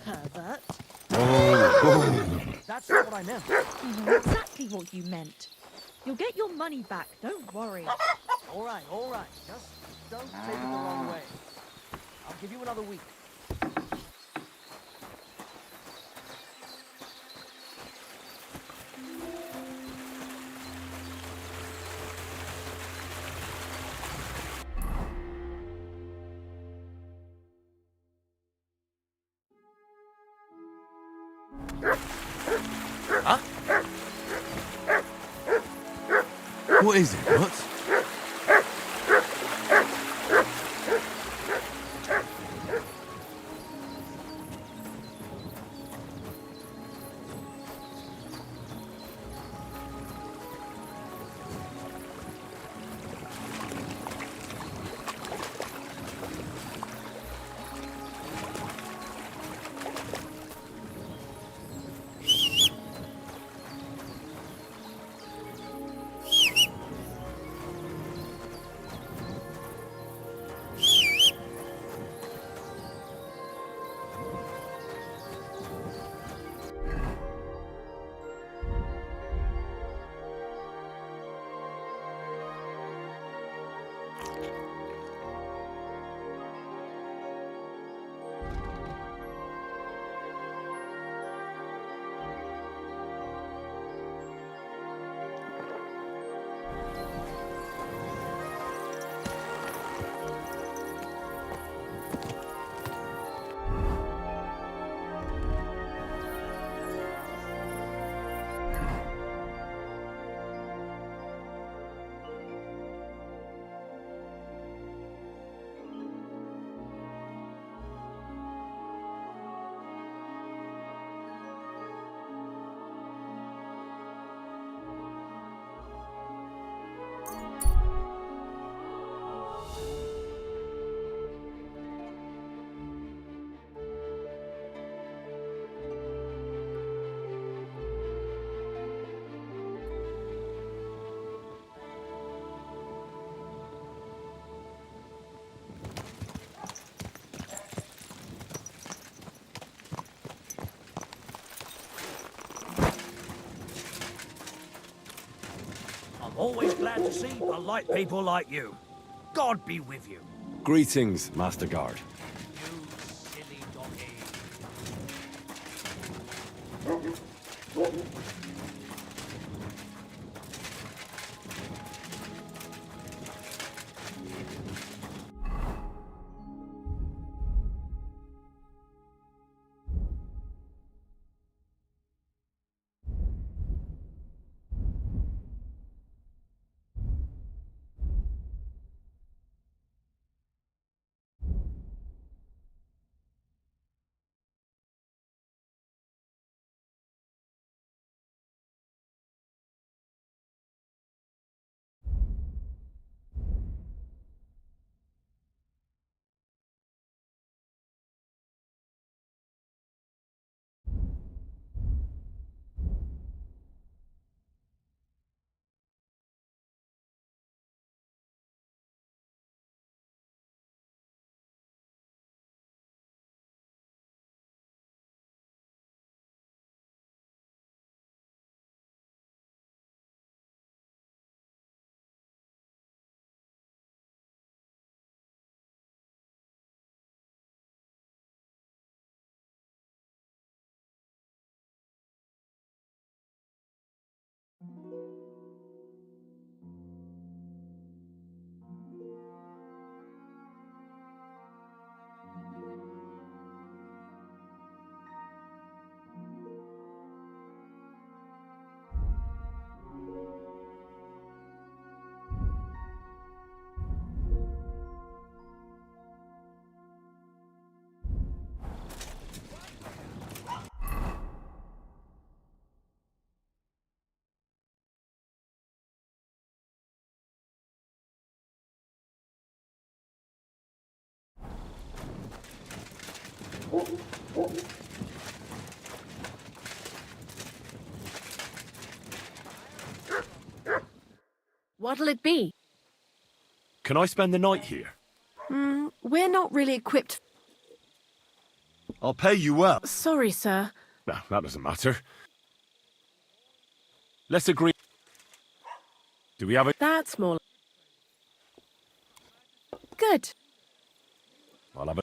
Pervert. That's not what I meant. I know exactly what you meant. You'll get your money back, don't worry. All right, all right. Just don't take it the wrong way. I'll give you another week. Huh? What is it? What? I'm always glad to see polite people like you. God be with you. Greetings, Master Guard. What'll it be? Can I spend the night here? We're not really equipped. I'll pay you well. Sorry, sir. No, that doesn't matter. Let's agree. Do we have a... That's more. Good. I'll have a...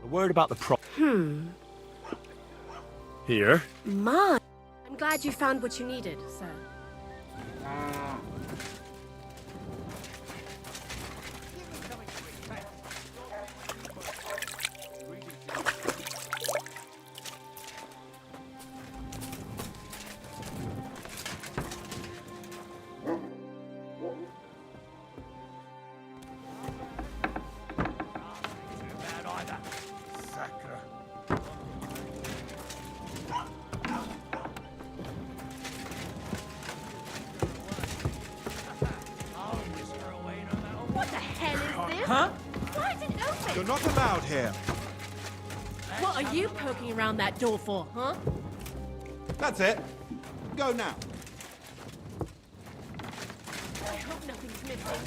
A word about the Here. My. I'm glad you found what you needed, sir. Huh? Why is it open? You're not allowed here. What are you poking around that door for, huh? That's it. Go now. I hope nothing's missing.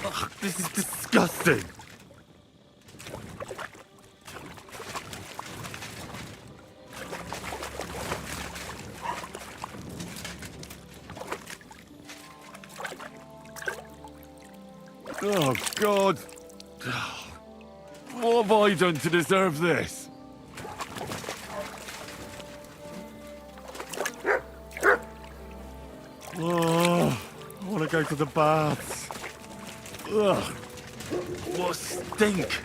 Ugh, this is disgusting. Oh, God. What have I done to deserve this? Oh, I want to go to the baths. Ugh, what a stink.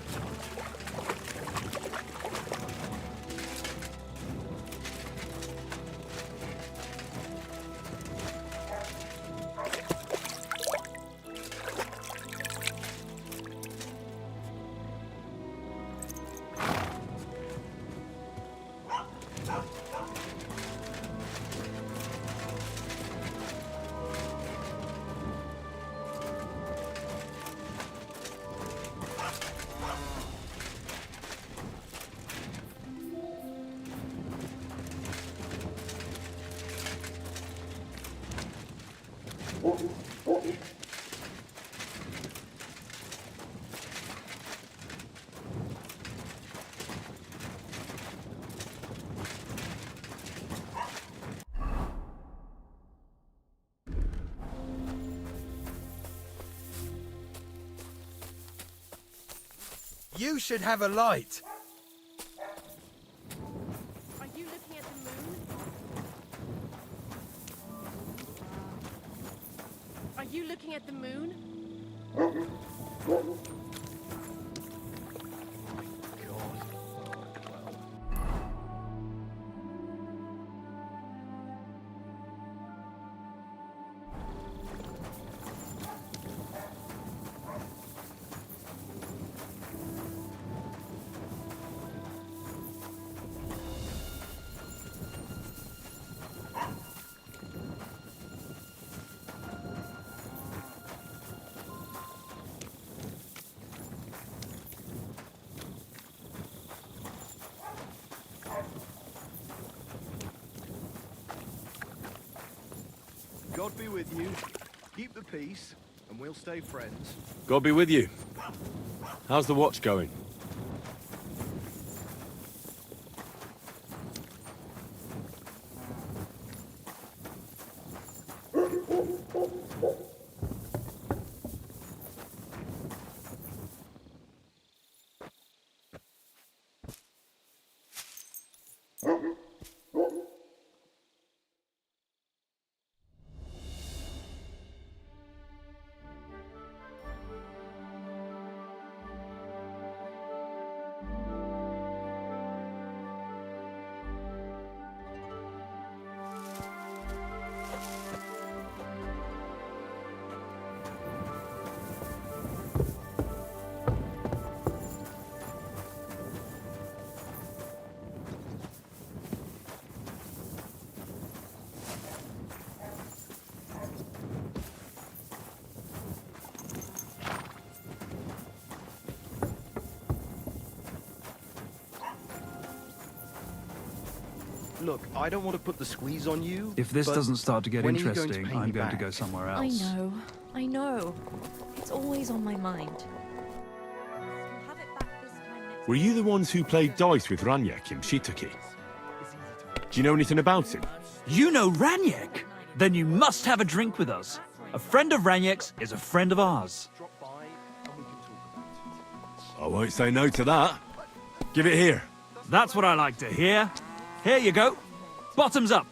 You should have a light. Are you looking at the moon? Are you looking at the moon? God be with you. Keep the peace, and we'll stay friends. God be with you. How's the watch going? Look, I don't want to put the squeeze on you. If this but doesn't start to get when are you interesting, going to pay I'm me going to back? go somewhere I else. know. It's always on my mind. Were you the ones who played dice with Raniek in Shitaki? Do you know anything about him? You know Raniek? Then you must have a drink with us. A friend of Raniek's is a friend of ours. I won't say no to that. Give it here. That's what I like to hear. Here you go. Bottoms up.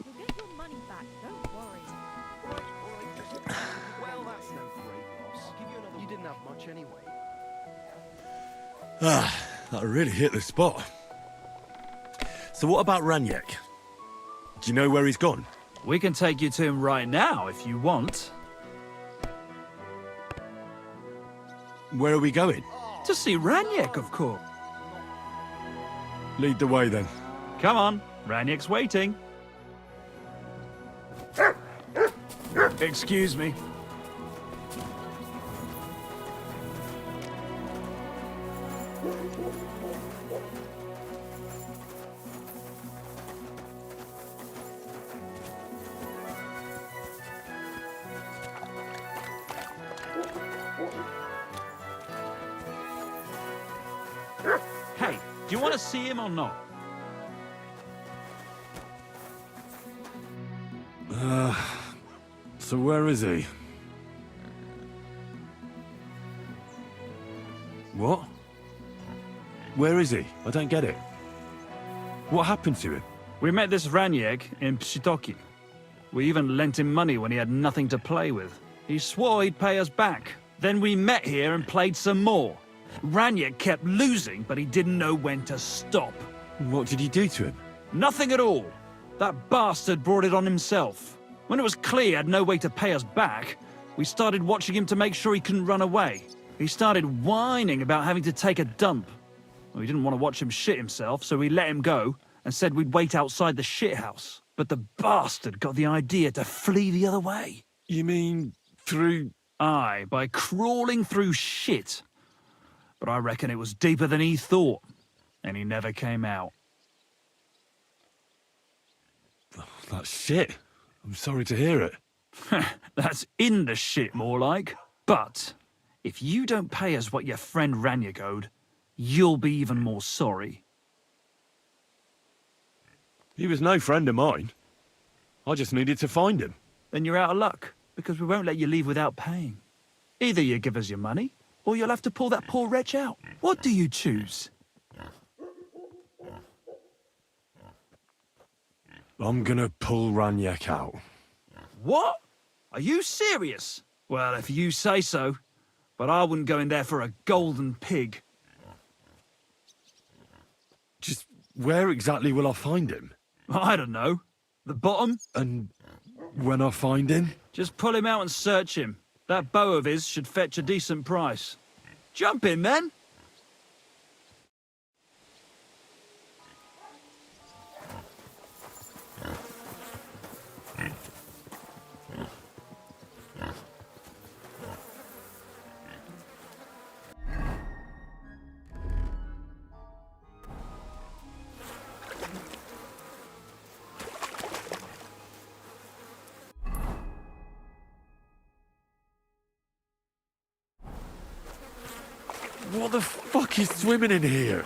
You didn't have much anyway. Ah, that really hit the spot. So what about Raniek? Do you know where he's gone? We can take you to him right now if you want. Where are we going? To see Raniek, of course. Lead the way then. Come on, Raniek's waiting. Excuse me. Hey, do you want to see him or not? So where is he? What? Where is he? I don't get it. What happened to him? We met this Raniek in Pshitoki. We even lent him money when he had nothing to play with. He swore he'd pay us back. Then we met here and played some more. Raniek kept losing, but he didn't know when to stop. What did he do to him? Nothing at all. That bastard brought it on himself. When it was clear he had no way to pay us back, we started watching him to make sure he couldn't run away. He started whining about having to take a dump. We didn't want to watch him shit himself, so we let him go and said we'd wait outside the shithouse. But the bastard got the idea to flee the other way. You mean through... Aye, by crawling through shit. But I reckon it was deeper than he thought, and he never came out. That's shit. I'm sorry to hear it. That's in the shit, more like. But if you don't pay us what your friend Raniek owed, you'll be even more sorry. He was no friend of mine. I just needed to find him. Then you're out of luck, because we won't let you leave without paying. Either you give us your money, or you'll have to pull that poor wretch out. What do you choose? I'm gonna pull Raniek out. What? Are you serious? Well, if you say so. But I wouldn't go in there for a golden pig. Just where exactly will I find him? I don't know. The bottom? And when I find him? Just pull him out and search him. That bow of his should fetch a decent price. Jump in, then. What the fuck is swimming in here?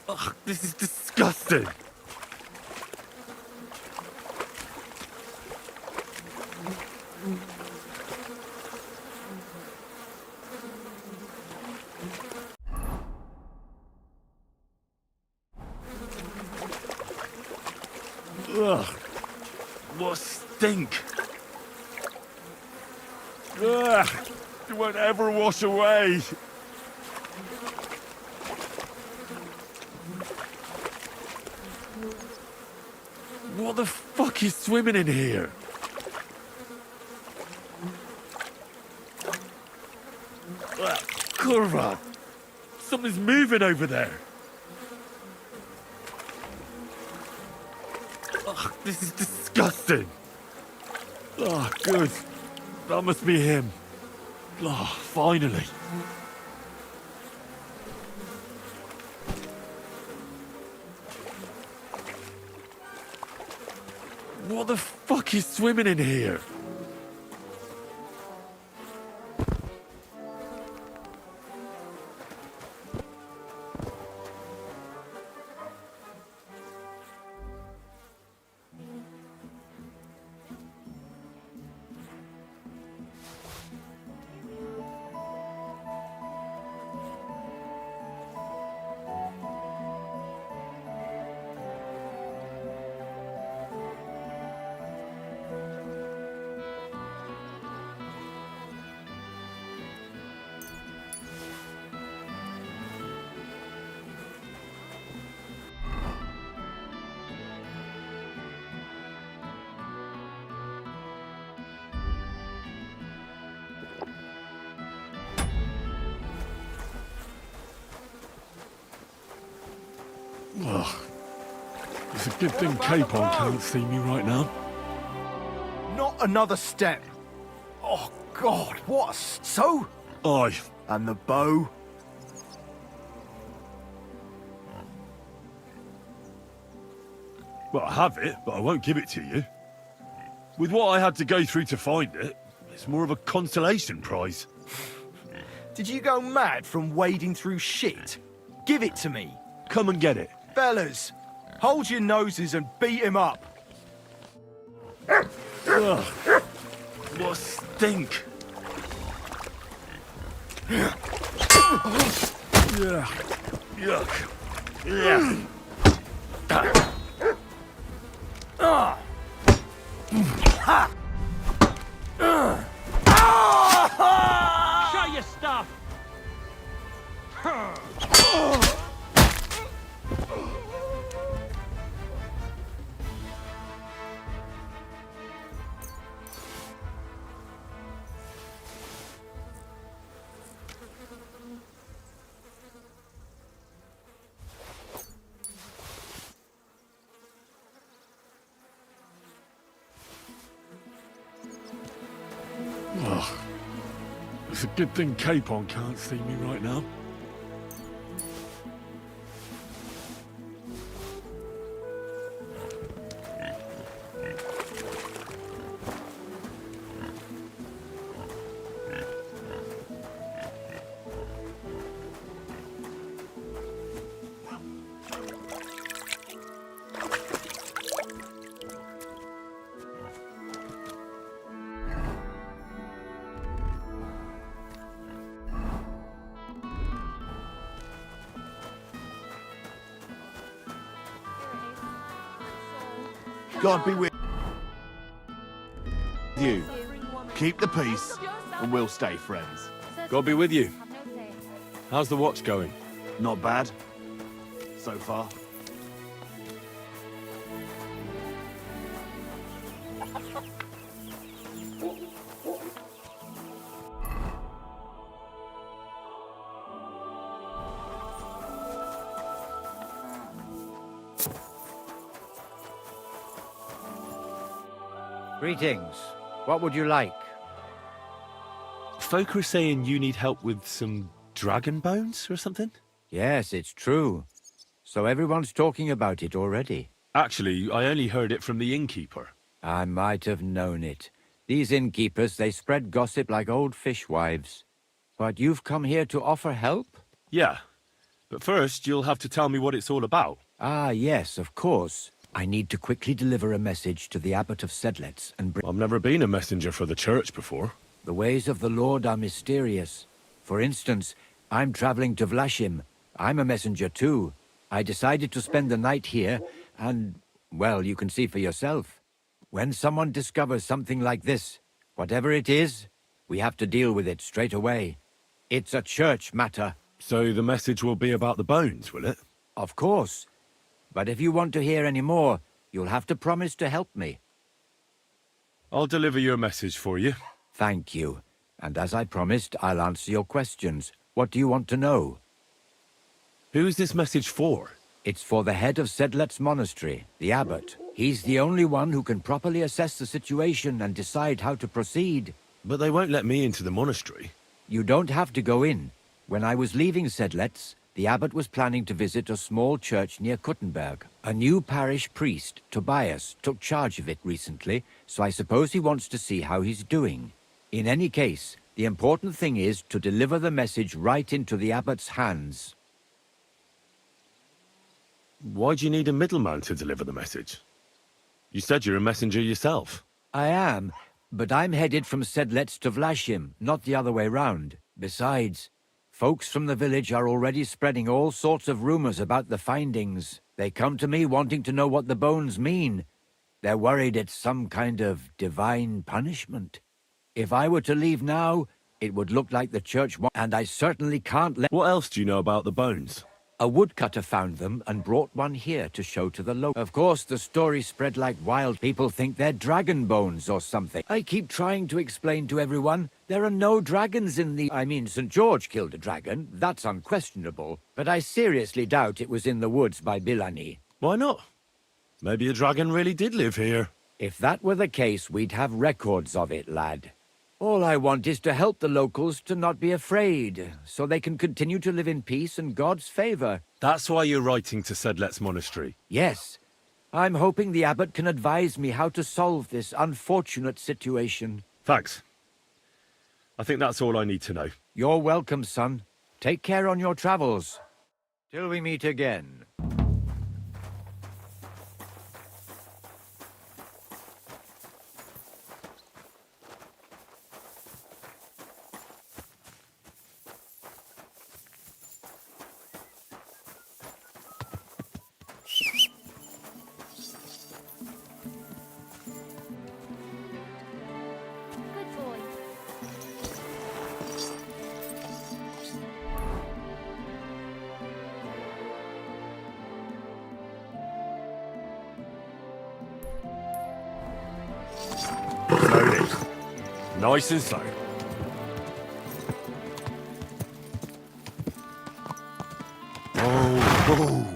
Ugh, this is disgusting. Ugh, what stink! Ugh, it won't ever wash away. What the fuck is swimming in here? Ugh, Kurva! Something's moving over there. Ugh, this is disgusting. Oh, good. That must be him. Oh, finally. What the fuck is swimming in here? Ugh. It's a good thing Capon can't see me right now. Not another step. Oh, God, what a so? Aye. And the bow? Well, I have it, but I won't give it to you. With what I had to go through to find it, it's more of a consolation prize. Did you go mad from wading through shit? Give it to me. Come and get it. Fellas, hold your noses and beat him up. Ugh. What a stink. Yeah. Yuck. Yeah. Show your stuff! Ugh. It's a good thing Capon can't see me right now. God be with you. Keep the peace, and we'll stay friends. God be with you. How's the watch going? Not bad. So far. Greetings. What would you like? Folk are saying you need help with some dragon bones or something? Yes, it's true. So everyone's talking about it already. Actually, I only heard it from the innkeeper. I might have known it. These innkeepers, they spread gossip like old fishwives. But you've come here to offer help? Yeah. But first, you'll have to tell me what it's all about. Ah, yes, of course. I need to quickly deliver a message to the Abbot of Sedlets and bring... I've never been a messenger for the church before. The ways of the Lord are mysterious. For instance, I'm traveling to Vlashim. I'm a messenger too. I decided to spend the night here, and, well, you can see for yourself. When someone discovers something like this, whatever it is, we have to deal with it straight away. It's a church matter. So the message will be about the bones, will it? Of course. But if you want to hear any more, you'll have to promise to help me. I'll deliver your message for you. Thank you. And as I promised, I'll answer your questions. What do you want to know? Who is this message for? It's for the head of Sedlet's monastery, the abbot. He's the only one who can properly assess the situation and decide how to proceed. But they won't let me into the monastery. You don't have to go in. When I was leaving Sedlitz, the abbot was planning to visit a small church near Kuttenberg. A new parish priest, Tobias, took charge of it recently, so I suppose he wants to see how he's doing. In any case, the important thing is to deliver the message right into the abbot's hands. Why do you need a middleman to deliver the message? You said you're a messenger yourself. I am, but I'm headed from Sedlitz to Vlashim, not the other way round. Besides, folks from the village are already spreading all sorts of rumors about the findings. They come to me wanting to know what the bones mean. They're worried it's some kind of divine punishment. If I were to leave now, it would look like the church and I certainly can't let— What else do you know about the bones? A woodcutter found them and brought one here to show to the locals. Of course, the story spread like wild. People think they're dragon bones or something. I keep trying to explain to everyone, there are no dragons in the— I mean, St. George killed a dragon, that's unquestionable. But I seriously doubt it was in the woods by Bilani. Why not? Maybe a dragon really did live here. If that were the case, we'd have records of it, lad. All I want is to help the locals to not be afraid, so they can continue to live in peace and God's favor. That's why you're writing to Sedlet's monastery? Yes. I'm hoping the abbot can advise me how to solve this unfortunate situation. Thanks. I think that's all I need to know. You're welcome, son. Take care on your travels. Till we meet again. Slowly. Nice and slow. Oh.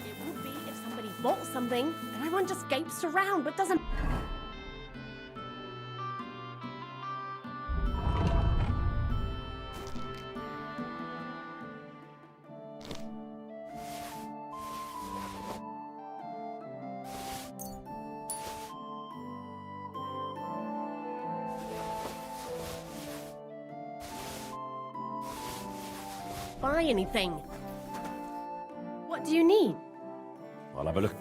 It would be if somebody bought something, everyone just gapes around but doesn't. Buy anything. What do you need? I'll have a look.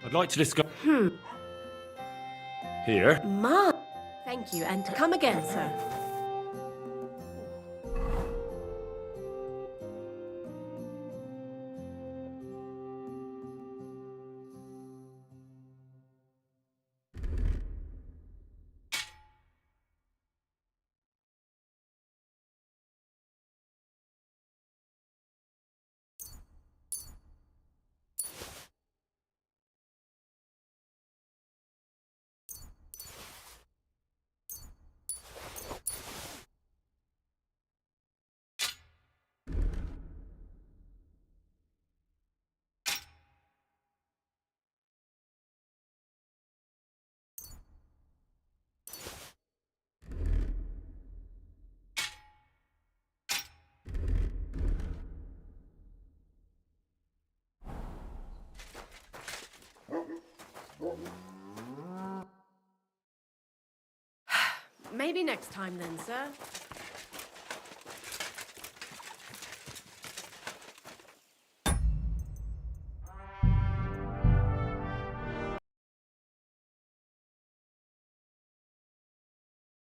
I'd like to discuss... Hmm. Here. Ma. Thank you, and come again, sir. Maybe next time then, sir.